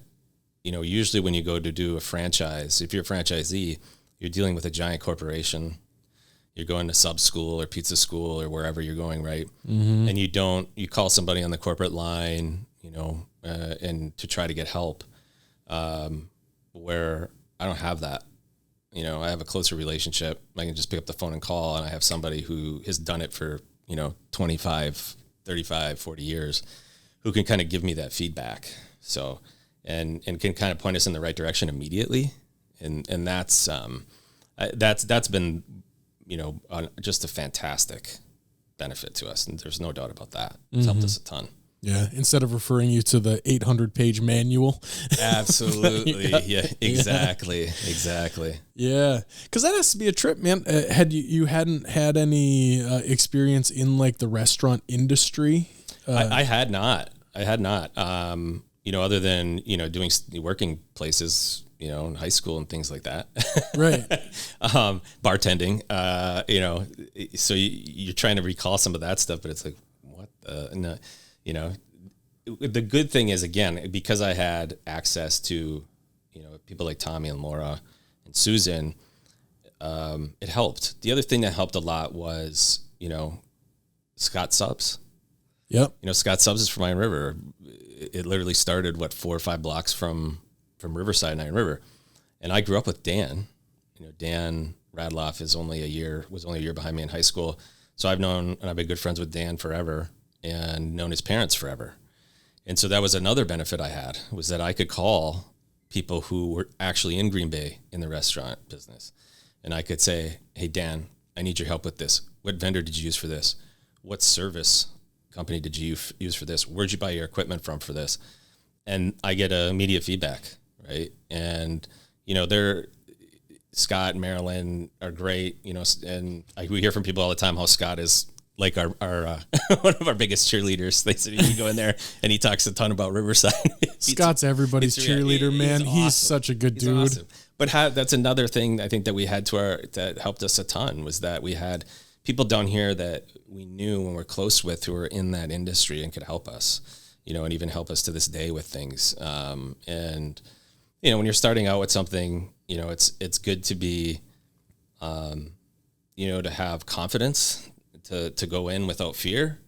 usually when you go to do a franchise, if you're a franchisee, you're dealing with a giant corporation. You're going to sub school or pizza school or wherever you're going, right? Mm-hmm. And you call somebody on the corporate line, and to try to get help, where I don't have that. I have a closer relationship. I can just pick up the phone and call, and I have somebody who has done it for, 25, 35, 40 years, who can kind of give me that feedback. So, and can kind of point us in the right direction immediately. And that's been, just a fantastic benefit to us. And there's no doubt about that. It's helped us a ton. Yeah, instead of referring you to the 800-page manual. Absolutely. Yeah, exactly. Exactly. Yeah, because that has to be a trip, man. Had you hadn't had any experience in like the restaurant industry? I had not. Other than, doing working places, in high school and things like that. Right. Bartending, so you're trying to recall some of that stuff, but it's like, what the, no, the good thing is, again, because I had access to, people like Tommy and Laura and Susan, it helped. The other thing that helped a lot was, Scott Subs. Yep. Scott Subs is from Iron River. It literally started 4 or 5 blocks from Riverside and Iron River. And I grew up with Dan. Dan Radloff was only a year behind me in high school. So I've been good friends with Dan forever and known his parents forever. And so that was another benefit I had, was that I could call people who were actually in Green Bay in the restaurant business. And I could say, hey, Dan, I need your help with this. What vendor did you use for this? What service company did you use for this? Where'd you buy your equipment from for this? And I get immediate feedback, right? And, Scott and Marilyn are great, and we hear from people all the time how Scott is like our one of our biggest cheerleaders. They say you go in there and he talks a ton about Riverside. Scott's everybody's cheerleader, man. He's awesome. Such a good dude. Awesome. But that's another thing I think that we had that helped us a ton, was that we had people down here that we knew and were close with who were in that industry and could help us, and even help us to this day with things. And when you're starting out with something, it's good to be, to have confidence to go in without fear.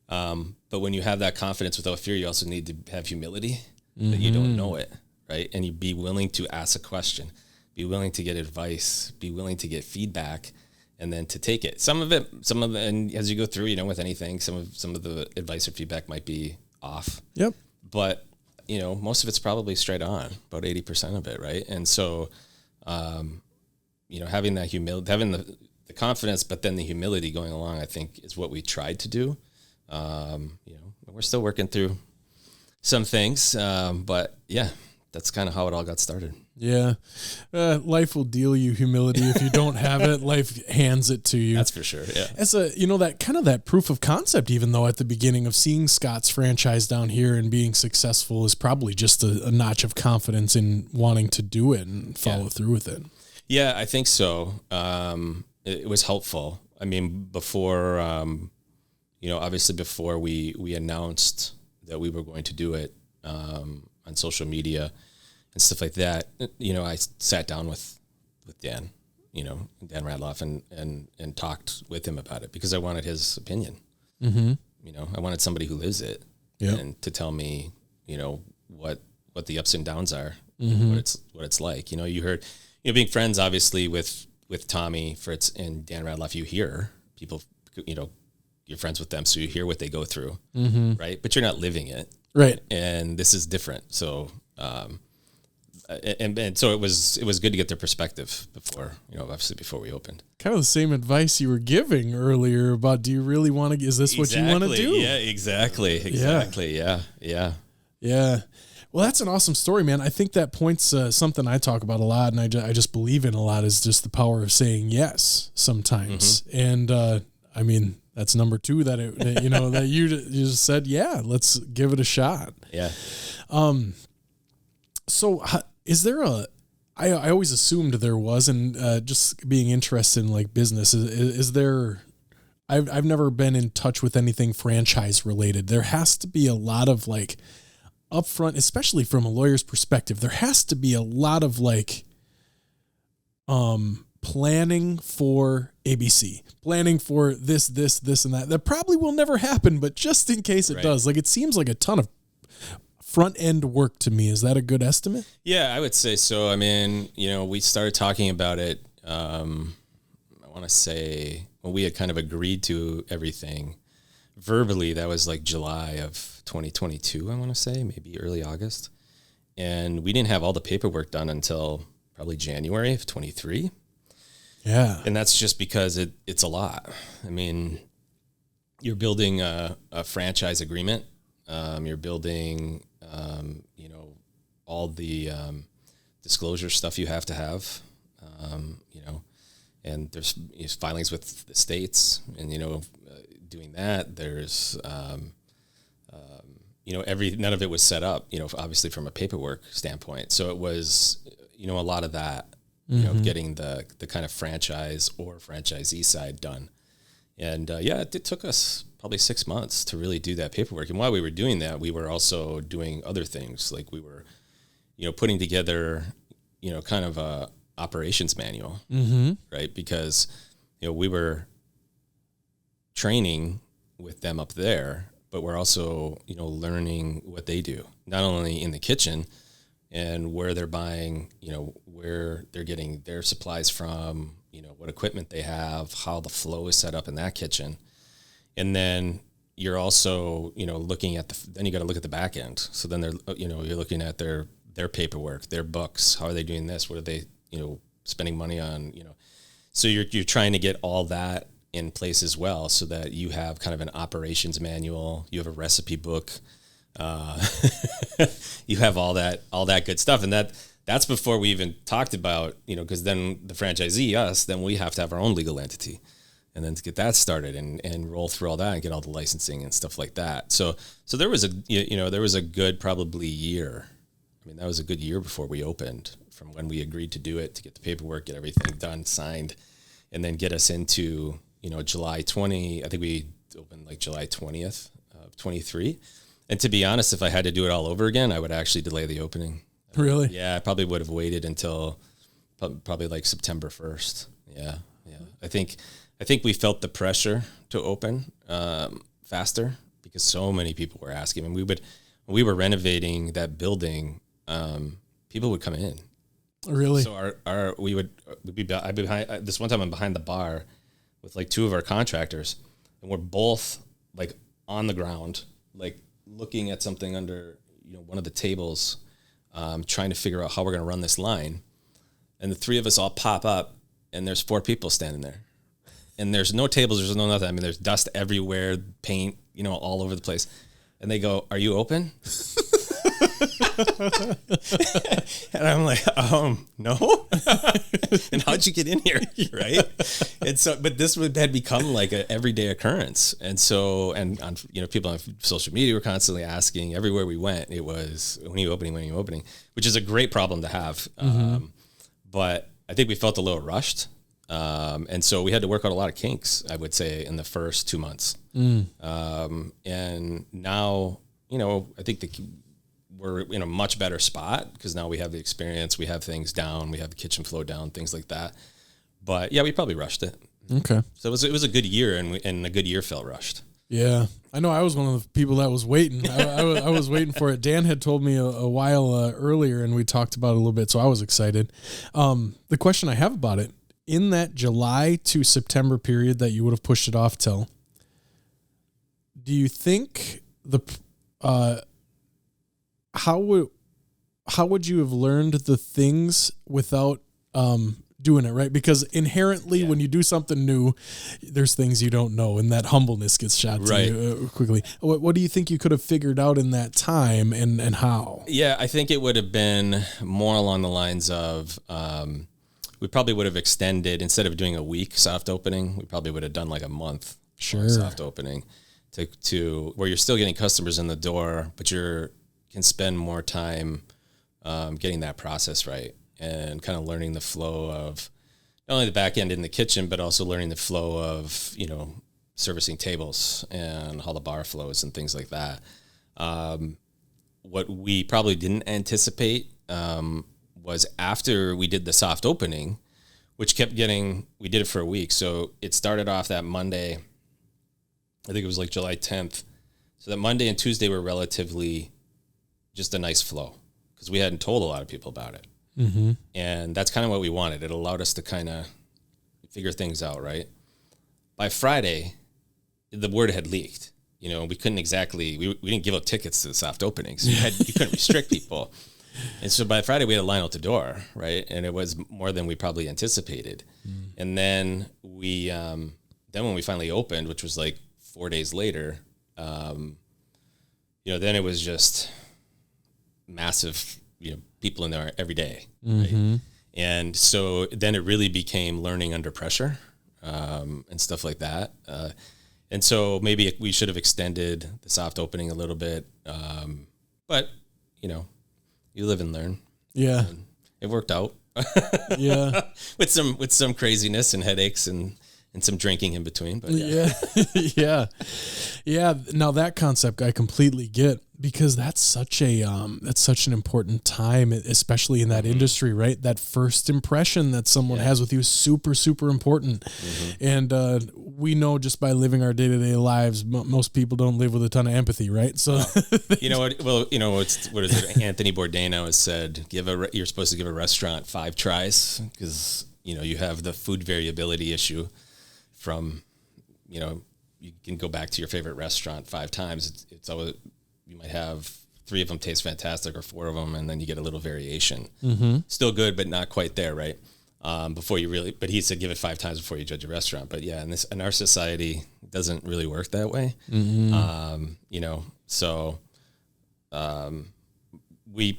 But when you have that confidence without fear, you also need to have humility that you don't know it, right? And you be willing to ask a question, be willing to get advice, be willing to get feedback, and then to take it. Some of it, and as you go through, with anything, some of the advice or feedback might be off. Yep. But most of it's probably straight on, about 80% of it, right? And so, having that humility, having the confidence, but then the humility going along, I think is what we tried to do. We're still working through some things, but yeah, that's kind of how it all got started. Yeah. Life will deal you humility. If you don't have it, life hands it to you. That's for sure. Yeah. As that kind of that proof of concept, even though at the beginning of seeing Scott's franchise down here and being successful is probably just a notch of confidence in wanting to do it and follow through with it. Yeah, I think so. It was helpful. I mean, before, obviously before we announced that we were going to do it on social media and stuff like that, I sat down with Dan, Dan Radloff and talked with him about it because I wanted his opinion. Mm-hmm. I wanted somebody who lives it and to tell me, what the ups and downs are, what it's like. You heard, being friends, obviously, with Tommy, Fritz, and Dan Radloff, you hear people, you're friends with them, so you hear what they go through, right? But you're not living it. Right. And this is different. So, and so it was good to get their perspective before, obviously before we opened. Kind of the same advice you were giving earlier about, do you really want to, is this what you want to do? Yeah, exactly. Yeah. Well, that's an awesome story, man. I think that points something I talk about a lot, and I just believe in a lot, is just the power of saying yes sometimes. Mm-hmm. And I mean, that's number 2 that you just said, yeah, let's give it a shot. Yeah. So is there I always assumed there was, and just being interested in like business, is there, I've never been in touch with anything franchise related. There has to be a lot of like upfront, especially from a lawyer's perspective, there has to be a lot of like planning for ABC, planning for this, and that. That probably will never happen, but just in case it does, like it seems like a ton of front end work to me. Is that a good estimate? Yeah, I would say so. I mean, we started talking about it. I want to say when we had kind of agreed to everything verbally, that was like July of 2022, I want to say, maybe early August. And we didn't have all the paperwork done until probably January of 23. Yeah. And that's just because it's a lot. I mean, you're building a franchise agreement You're building, all the disclosure stuff you have to have, and there's filings with the states, and doing that. There's none of it was set up, obviously from a paperwork standpoint. So it was, a lot of that, getting the kind of franchise or franchisee side done. And it took us probably 6 months to really do that paperwork. And while we were doing that, we were also doing other things. Like we were, putting together, kind of a operations manual, right? Because, we were training with them up there, but we're also, learning what they do, not only in the kitchen and where they're buying, where they're getting their supplies from, what equipment they have, how the flow is set up in that kitchen. And then you're also, looking at then you got to look at the back end. So then you're looking at their paperwork, their books. How are they doing this? What are they, spending money on, so you're trying to get all that in place as well, so that you have kind of an operations manual, you have a recipe book, you have all that good stuff. And that's before we even talked about, because then the franchisee, then we have to have our own legal entity, and then to get that started and roll through all that and get all the licensing and stuff like that. So there was a good probably year. I mean, that was a good year before we opened, from when we agreed to do it, to get the paperwork, get everything done, signed, and then get us into, July 20, I think we opened like July 20th of 23. And to be honest, if I had to do it all over again, I would actually delay the opening. Really? Yeah, I probably would have waited until probably like September 1st. Yeah. I think we felt the pressure to open faster, because so many people were asking. And when we were renovating that building, people would come in. Really? So I'd be behind this one time. I'm behind the bar with like two of our contractors, and we're both like on the ground, like looking at something under one of the tables, trying to figure out how we're going to run this line. And the three of us all pop up, and there's 4 people standing there, and there's no tables, there's no nothing. I mean, there's dust everywhere, paint, all over the place. And they go, "Are you open?" And I'm like, no. And how'd you get in here? Right. And so, but this had become like an everyday occurrence. And so, and on, people on social media were constantly asking. Everywhere we went, it was, when are you opening, which is a great problem to have. But I think we felt a little rushed. And so we had to work out a lot of kinks, I would say, in the first 2 months. And now, I think we're in a much better spot, because now we have the experience, we have things down, we have the kitchen flow down, things like that. But yeah, we probably rushed it. Okay. So it was a good year, and a good year felt rushed. Yeah, I know. I was one of the people that was waiting. I was waiting for it. Dan had told me a while earlier, and we talked about it a little bit, so I was excited. The question I have about it, in that July to September period that you would have pushed it off till, do you think how would you have learned the things without doing it, right? Because inherently, when you do something new, there's things you don't know, and that humbleness gets shot to you quickly. What do you think you could have figured out in that time, and how? Yeah, I think it would have been more along the lines of, we probably would have extended, instead of doing a week soft opening, we probably would have done like a month soft opening, to where you're still getting customers in the door, but can spend more time getting that process right, and kind of learning the flow of not only the back end in the kitchen, but also learning the flow of, servicing tables and how the bar flows and things like that. What we probably didn't anticipate was, after we did the soft opening, which we did it for a week. So it started off that Monday, I think it was like July 10th. So that Monday and Tuesday were relatively just a nice flow, because we hadn't told a lot of people about it. Mm-hmm. And that's kind of what we wanted. It allowed us to kind of figure things out, right? By Friday, the word had leaked. We couldn't exactly, we didn't give out tickets to the soft openings. You couldn't restrict people. And so by Friday, we had a line out the door, right? And it was more than we probably anticipated. And then when we finally opened, which was like 4 days later, then it was just massive, people in there every day. Mm-hmm. Right? And so then it really became learning under pressure, and stuff like that. And so maybe we should have extended the soft opening a little bit. But you live and learn. Yeah. And it worked out. Yeah. with some craziness and headaches and some drinking in between. But yeah. Yeah. Now that concept I completely get, because that's such an important time, especially in that industry, right? That first impression that someone has with you is super, super important. Mm-hmm. And we know just by living our day-to-day lives, most people don't live with a ton of empathy, right? So you know what? Well, what is it? Anthony Bourdain has said, you're supposed to give a restaurant 5 tries, because you have the food variability issue. From you can go back to your favorite restaurant 5 times. It's always, you might have 3 of them taste fantastic, or 4 of them, and then you get a little variation. Mm-hmm. Still good, but not quite there, right? But he said give it 5 times before you judge a restaurant. But yeah, in our society, it doesn't really work that way. Mm-hmm. So we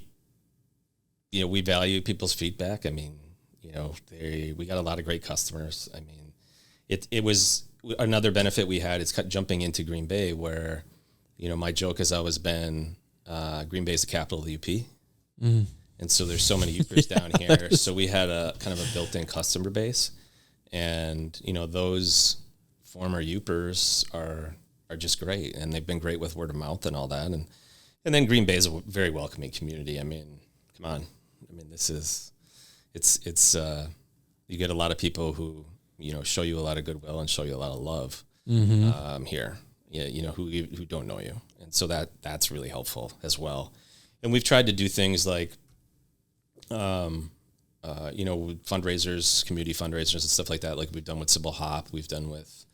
value people's feedback. I mean, we got a lot of great customers. I mean, it was another benefit we had is jumping into Green Bay, where, my joke has always been, Green Bay is the capital of the UP. Mm. And so there's so many Upers down here. So we had a kind of a built-in customer base, and, those former Upers are just great, and they've been great with word of mouth and all that. And then Green Bay is a very welcoming community. I mean, come on. I mean, it's you get a lot of people who, show you a lot of goodwill and show you a lot of love, here, who don't know you. And so that's really helpful as well. And we've tried to do things like, fundraisers, community fundraisers and stuff like that. Like we've done with Sybil Hop, we've done with,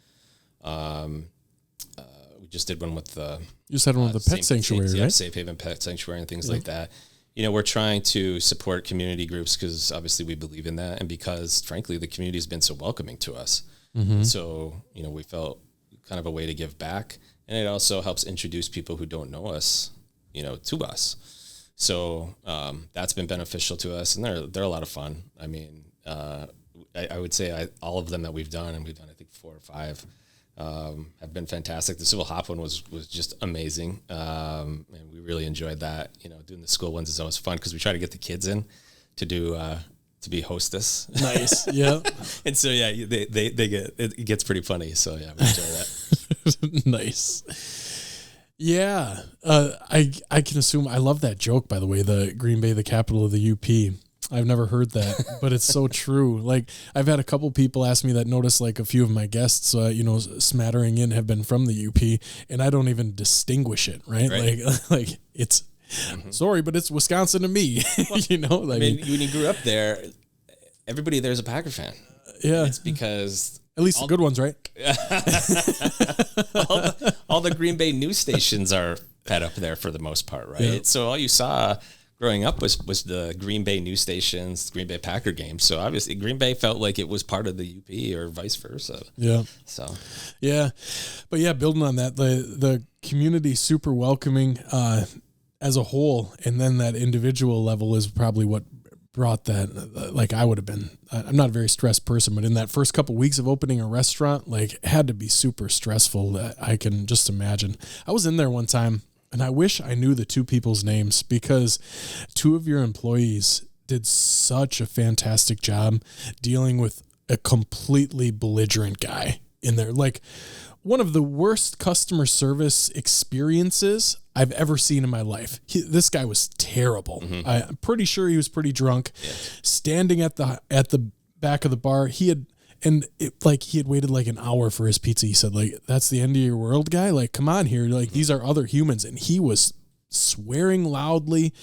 we just did one with the, you said one with the pet sanctuary, right? Yeah, Safe Haven Pet Sanctuary and things like that. We're trying to support community groups because obviously we believe in that, and because frankly the community has been so welcoming to us. Mm-hmm. So we felt kind of a way to give back, and it also helps introduce people who don't know us, to us. So that's been beneficial to us, and they're a lot of fun. I mean, I would say all of them that we've done, and we've done I think 4 or 5. Have been fantastic. The Civil Hop one was just amazing. And we really enjoyed that. Doing the school ones is always fun because we try to get the kids in to do, to be hostess. Nice. Yeah. And so, yeah, it gets pretty funny. So yeah, we enjoy that. Nice. Yeah. I can assume, I love that joke, by the way, the Green Bay, the capital of the UP. I've never heard that, but it's so true. Like I've had a couple people ask me that, notice like a few of my guests, smattering in have been from the UP, and I don't even distinguish it. Right. Like it's, sorry, but it's Wisconsin to me, Well, when you grew up there, everybody there's a Packer fan. Yeah. It's because at least the good ones, right? all the Green Bay news stations are fed up there for the most part. Right. Yeah. So all you saw growing up was the Green Bay news stations, Green Bay Packer games. So obviously Green Bay felt like it was part of the UP or vice versa. Yeah. So, yeah. But yeah, building on that, the community super welcoming as a whole. And then that individual level is probably what brought that. Like I would have been, I'm not a very stressed person, but in that first couple weeks of opening a restaurant, like it had to be super stressful. I can just imagine. I was in there one time, and I wish I knew the 2 people's names, because 2 of your employees did such a fantastic job dealing with a completely belligerent guy in there. Like one of the worst customer service experiences I've ever seen in my life. This guy was terrible. Mm-hmm. I'm pretty sure he was pretty drunk. Yeah. Standing at the back of the bar, he had waited like an hour for his pizza. He said, like, that's the end of your world, guy? Like, come on here. Like, these are other humans. And he was swearing loudly,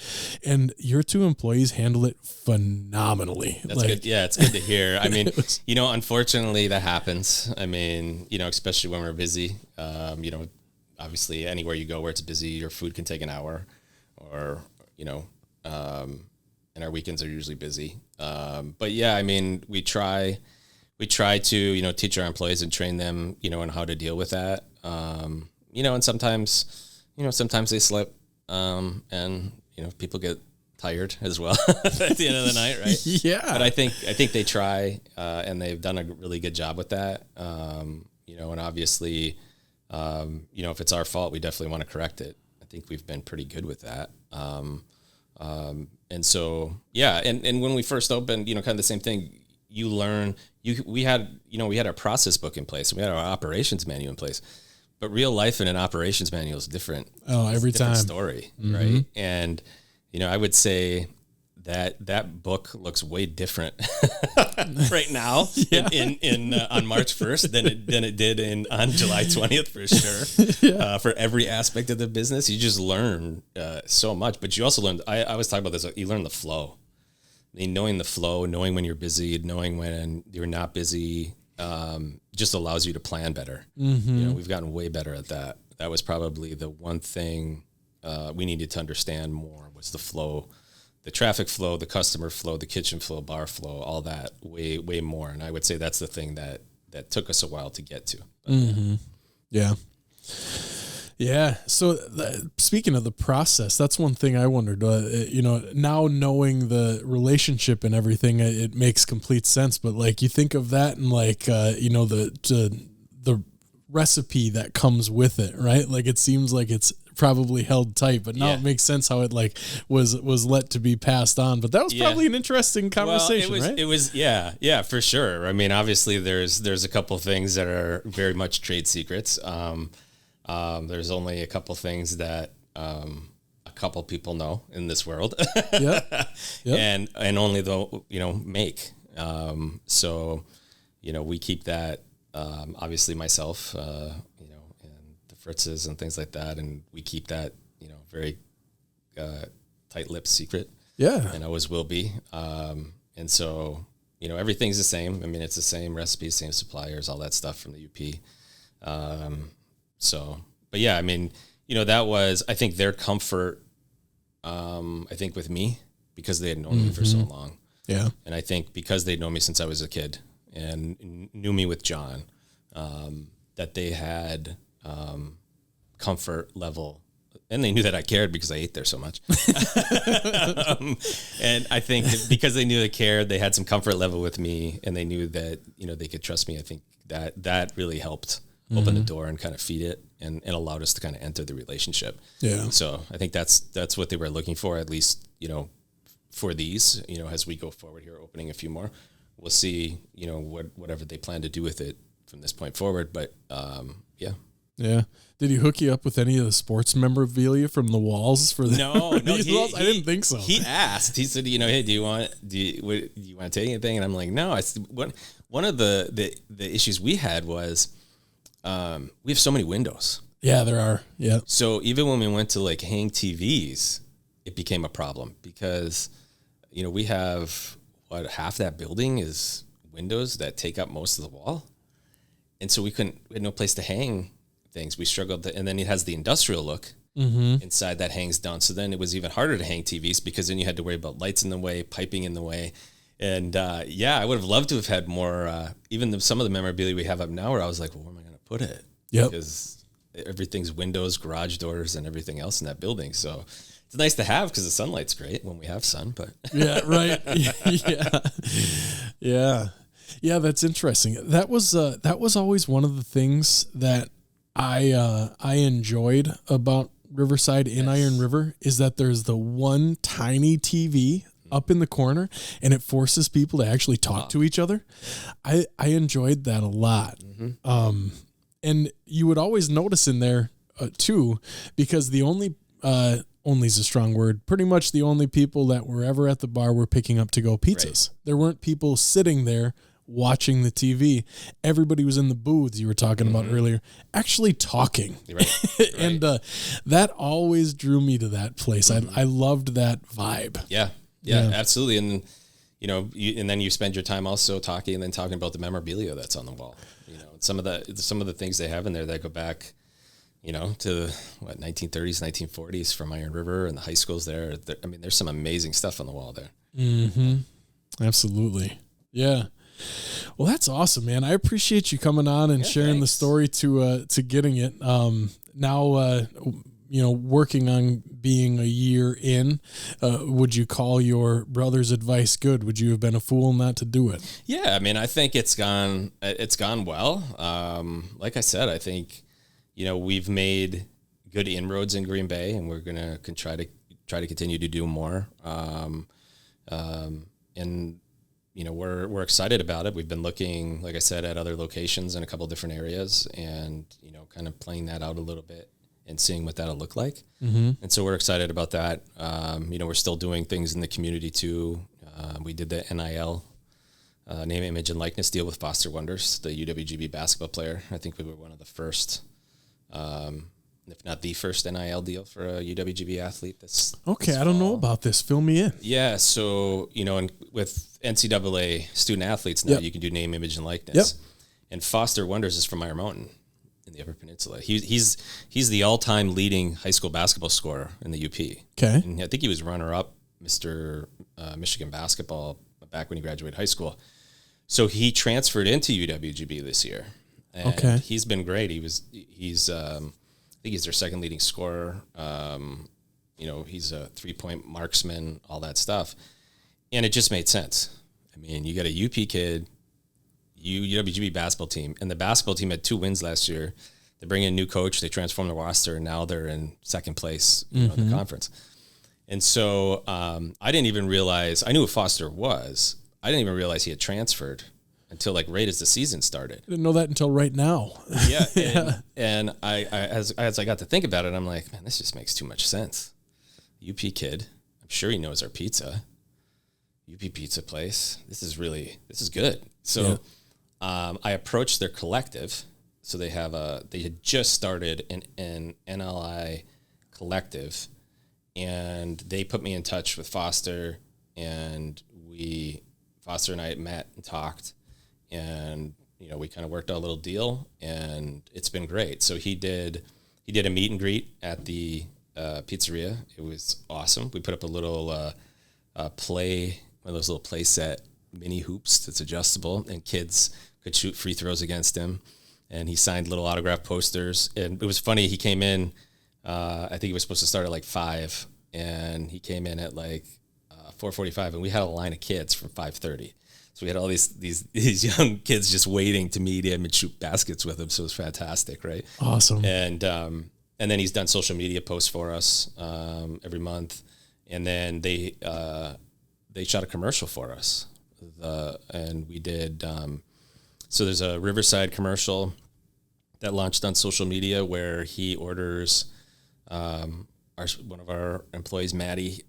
and your 2 employees handled it phenomenally. That's good. Yeah, it's good to hear. I mean, unfortunately that happens. I mean, especially when we're busy, obviously anywhere you go where it's busy, your food can take an hour, or, and our weekends are usually busy. But yeah, I mean, we try to, teach our employees and train them, on how to deal with that. And sometimes, sometimes they slip, and people get tired as well at the end of the night, right? Yeah. But I think they try, and they've done a really good job with that. And obviously, if it's our fault, we definitely want to correct it. I think we've been pretty good with that. And so, yeah. And when we first opened, kind of the same thing, you learn, we had our process book in place, and we had our operations manual in place, but real life in an operations manual is different. Oh, every time story. Right. And, I would say that book looks way different right now on March 1st than it did on July 20th for sure. For every aspect of the business, you just learn so much, but you also learn, I was talking about this, you learn the flow. I mean, knowing the flow, knowing when you're busy, knowing when you're not busy, just allows you to plan better. We've gotten way better at that. That was probably the one thing we needed to understand more, was the flow, the traffic flow, the customer flow, the kitchen flow, bar flow, all that way more. And I would say that's the thing that took us a while to get to. Yeah. Yeah. So speaking of the process, that's one thing I wondered, now knowing the relationship and everything, it makes complete sense. But like, you think of that and like, the recipe that comes with it, right? Like, it seems like it's probably held tight, but now it makes sense how it like was let to be passed on. But that was probably an interesting conversation, right? It was, for sure. I mean, obviously there's a couple things that are very much trade secrets. There's only a couple things that a couple people know in this world, and only make. So we keep that. Obviously, myself, and the Fritzes and things like that, and we keep that very tight-lipped secret. Yeah, and always will be. And so everything's the same. I mean, it's the same recipe, same suppliers, all that stuff from the UP. But yeah, I mean, that was, I think, their comfort, I think, with me, because they had known me for so long. Yeah. And I think because they'd known me since I was a kid and knew me with John, that they had comfort level, and they knew that I cared because I ate there so much. And I think because they knew I cared, they had some comfort level with me, and they knew that, they could trust me. I think that really helped open the door and kind of feed it, and allowed us to kind of enter the relationship. Yeah. So I think that's what they were looking for, at least, for these, as we go forward here, opening a few more, we'll see, whatever they plan to do with it from this point forward. But, yeah. Yeah. Did he hook you up with any of the sports memorabilia from the walls for the walls? I didn't think so. He asked. He said, hey, do you want to take anything? And I'm like, no. One of the issues we had was, we have so many windows. Yeah, there are. Yeah. So even when we went to like hang TVs, it became a problem because, we have half that building is windows that take up most of the wall. And so we had no place to hang things. We struggled and then it has the industrial look inside that hangs down. So then it was even harder to hang TVs because then you had to worry about lights in the way, piping in the way. And, I would have loved to have had more, even some of the memorabilia we have up now where I was like, well, where am I going to put it? Yeah. Because everything's windows, garage doors, and everything else in that building. So it's nice to have because the sunlight's great when we have sun, but. Yeah, right. Yeah, that's interesting. That was always one of the things that I enjoyed about Riverside in Iron River is that there's the one tiny TV up in the corner, and it forces people to actually talk to each other. I enjoyed that a lot. And you would always notice in there too, because the only is a strong word. Pretty much the only people that were ever at the bar were picking up to-go pizzas. Right. There weren't people sitting there watching the TV. Everybody was in the booths you were talking about earlier, actually talking. Right. And that always drew me to that place. I loved that vibe. Yeah, absolutely. And and then you spend your time also talking about the memorabilia that's on the wall. Some of the things they have in there that go back, to 1930s, 1940s from Iron River and the high schools there. I mean, there's some amazing stuff on the wall there. Absolutely. Yeah. Well, that's awesome, man. I appreciate you coming on and sharing the story to getting it. Now, working on being a year in, would you call your brother's advice good? Would you have been a fool not to do it? Yeah, I mean, I think it's gone well. Like I said, I think, we've made good inroads in Green Bay, and we're gonna try to continue to do more. And we're excited about it. We've been looking, like I said, at other locations in a couple of different areas, and kind of playing that out a little bit and seeing what that'll look like. Mm-hmm. And so we're excited about that. We're still doing things in the community too. We did the NIL, name, image, and likeness deal with Foster Wonders, the UWGB basketball player. I think we were one of the first, if not the first NIL deal for a UWGB athlete. Okay, I don't know about this. Fill me in. Yeah, so, and with NCAA student athletes now, you can do name, image, and likeness. Yep. And Foster Wonders is from Iron Mountain in the Upper Peninsula. He's the all-time leading high school basketball scorer in the UP. Okay. And I think he was runner-up Mr. Michigan basketball back when he graduated high school. So he transferred into UWGB this year. And he's been great. He's I think he's their second leading scorer. He's a 3-point marksman, all that stuff. And it just made sense. I mean, you got a UP kid, UWGB basketball team, and the basketball team had 2 wins last year. They bring in a new coach, they transform the roster, and now they're in second place in the conference. And so I didn't even realize, I knew who Foster was. I didn't even realize he had transferred until right as the season started. I didn't know that until right now. Yeah. And I as I got to think about it, I'm like, man, this just makes too much sense. UP kid, I'm sure he knows our pizza. UP pizza place. This is good. So I approached their collective. So they had just started an NLI collective, and they put me in touch with Foster, and Foster and I met and talked. And, we kind of worked out a little deal, and it's been great. So he did a meet and greet at the pizzeria. It was awesome. We put up a little one of those little play set mini hoops that's adjustable, and kids could shoot free throws against him. And he signed little autograph posters. And it was funny. He came in, I think he was supposed to start at 5, and he came in at 4:45, and we had a line of kids from 5:30. So we had all these young kids just waiting to meet him and shoot baskets with him. So it was fantastic, right? Awesome. And then he's done social media posts for us every month. And then they shot a commercial for us. And we did. So there's a Riverside commercial that launched on social media where he orders. One of our employees, Maddie,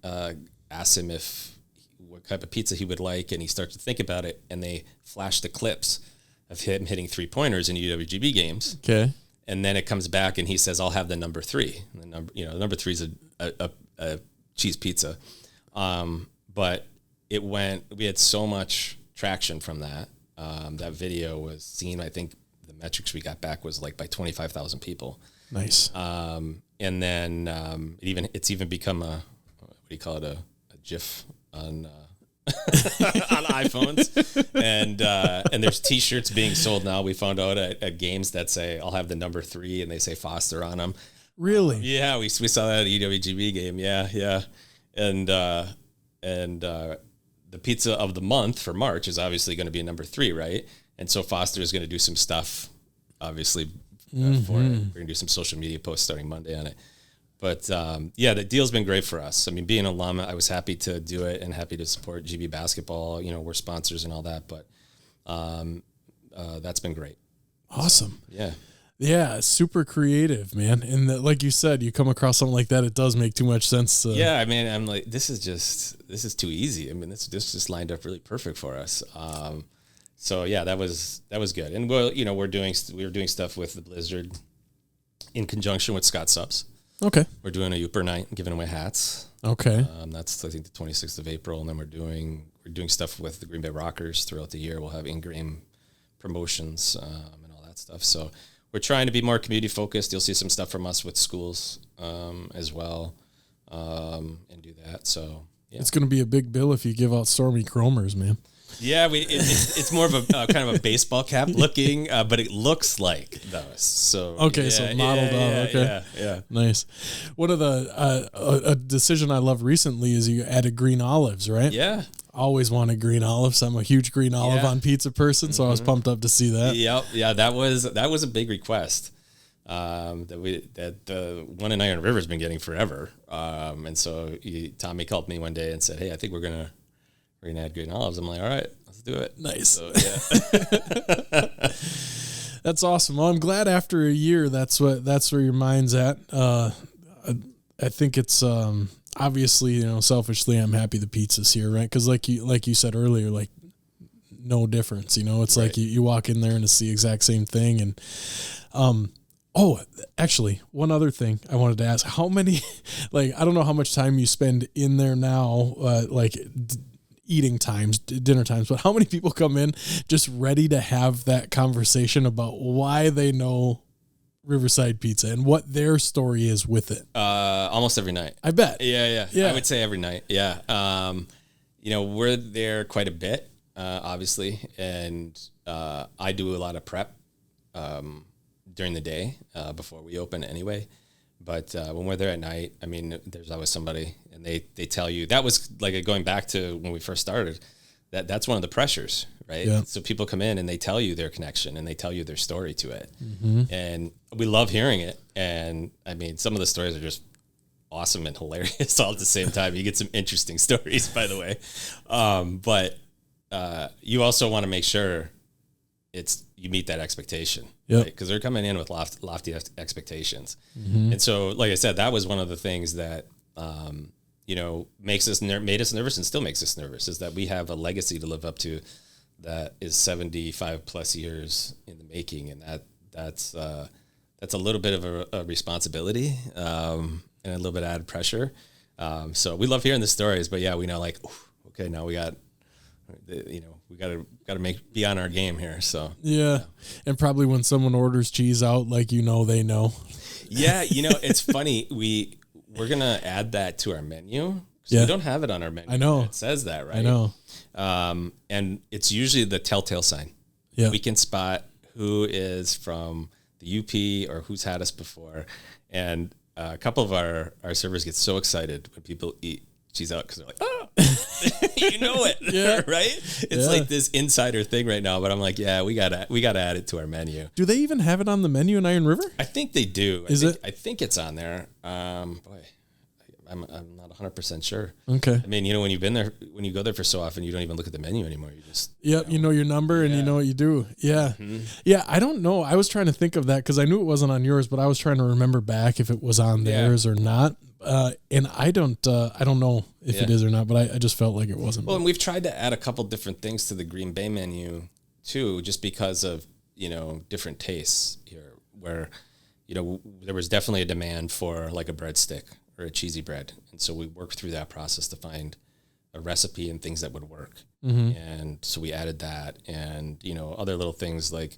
asks him what type of pizza he would like, and he starts to think about it, and they flash the clips of him hitting 3-pointers in UWGB games. Okay. And then it comes back, and he says, "I'll have the number 3." And the number 3 is a cheese pizza. But we had so much traction from that. That video was seen, I think the metrics we got back was by 25,000 people. Nice. And then it's even become a GIF on on iPhones, and there's T-shirts being sold now. We found out at games that say, "I'll have the number 3," and they say Foster on them. Really? Yeah, we saw that at a UWGB game. Yeah, and the pizza of the month for March is obviously going to be a number 3, right? And so Foster is going to do some stuff, obviously, for it. We're going to do some social media posts starting Monday on it. But, the deal's been great for us. I mean, being an alum, I was happy to do it and happy to support GB basketball. We're sponsors and all that, but that's been great. Awesome. So, yeah, super creative, man. And like you said, you come across something like that, it does make too much sense. Yeah, I mean, I'm like, this is too easy. I mean, this just lined up really perfect for us. So yeah, that was good. And we were doing stuff with the Blizzard in conjunction with Scott Subs. Okay. We're doing a Upper night, giving away hats. Okay. That's I think the 26th of April, and then we're doing stuff with the Green Bay Rockers throughout the year. We'll have in-game promotions and all that stuff. So we're trying to be more community focused. You'll see some stuff from us with schools as well, and do that. So yeah. It's going to be a big bill if you give out Stormy Chromers, man. Yeah, it's more of a kind of a baseball cap looking, but it looks like those. So so modeled off. Okay, yeah, nice. One of the a decision I love recently is you added green olives, right? Yeah. Always wanted green olives. I'm a huge green olive on pizza person, so I was pumped up to see that. Yep, yeah, that was a big request that the one in Iron River's been getting forever. And so Tommy called me one day and said, "Hey, I think we're gonna add green olives." I'm like, "All right, let's do it." Nice. So, yeah. That's awesome. Well, I'm glad after a year that's where your mind's at. I think it's obviously, selfishly, I'm happy the pizza's here, right? Because like you said earlier, like no difference. It's right. Like you walk in there and it's the exact same thing. And actually, one other thing I wanted to ask: how many, I don't know how much time you spend in there now, eating times, dinner times, but how many people come in just ready to have that conversation about why they know Riverside Pizza and what their story is with it? Almost every night. I bet. Yeah. I would say every night. Yeah. We're there quite a bit, obviously. And, I do a lot of prep, during the day, before we open anyway. But, when we're there at night, I mean, there's always somebody and they tell you. That was like going back to when we first started, that's one of the pressures, right? Yeah. So people come in and they tell you their connection and they tell you their story to it. Mm-hmm. And we love hearing it. And I mean, some of the stories are just awesome and hilarious all at the same time. You get some interesting stories, by the way. But you also want to make sure you meet that expectation, right? Because they're coming in with lofty expectations. Mm-hmm. And so, like I said, that was one of the things that, made us nervous and still makes us nervous, is that we have a legacy to live up to that is 75 plus years in the making. And that's a little bit of a responsibility, and a little bit of added pressure. So we love hearing the stories, but yeah, we know okay, now we got, we gotta be on our game here. So yeah. And probably when someone orders cheese out, they know. Yeah. It's funny. We're going to add that to our menu. We don't have it on our menu. I know. It says that, right? I know. And it's usually the telltale sign. Yeah. We can spot who is from the UP or who's had us before. And a couple of our servers get so excited when people eat cheese out because they're like, oh, you know it, yeah. Right? It's like this insider thing right now, but I'm like, yeah, we gotta add it to our menu. Do they even have it on the menu in Iron River? I think they do. I think it's on there. Boy, I'm not 100% sure. Okay. I mean, when you go there for so often, you don't even look at the menu anymore. You just you know your number and you know what you do. Yeah. Mm-hmm. Yeah. I don't know. I was trying to think of that because I knew it wasn't on yours, but I was trying to remember back if it was on theirs or not. And I don't know if it is or not, but I just felt like it wasn't. Well, and we've tried to add a couple different things to the Green Bay menu too, just because of, different tastes here where, there was definitely a demand for like a breadstick or a cheesy bread. And so we worked through that process to find a recipe and things that would work. Mm-hmm. And so we added that and, other little things like,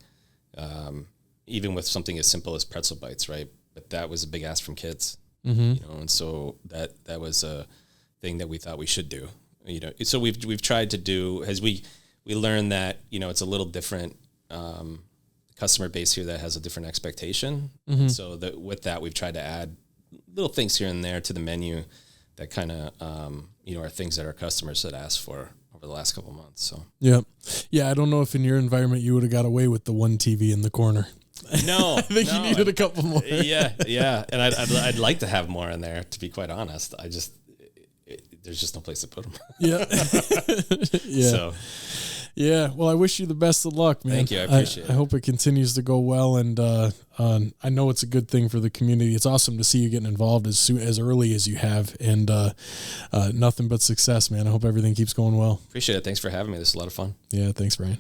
even with something as simple as pretzel bites, right? But that was a big ask from kids. Mm-hmm. And so that was a thing that we thought we should do, so we've tried to do as we learned that, it's a little different, customer base here that has a different expectation. Mm-hmm. So with that, we've tried to add little things here and there to the menu that kind of, are things that our customers had asked for over the last couple of months. So, yeah. I don't know if in your environment you would have got away with the one TV in the corner. No, I think you needed a couple more. Yeah, and I'd like to have more in there. To be quite honest, there's just no place to put them. Yeah, yeah. So, yeah. Well, I wish you the best of luck, man. Thank you. I appreciate it. I hope it continues to go well, and I know it's a good thing for the community. It's awesome to see you getting involved as early as you have, and nothing but success, man. I hope everything keeps going well. Appreciate it. Thanks for having me. This is a lot of fun. Yeah. Thanks, Brian.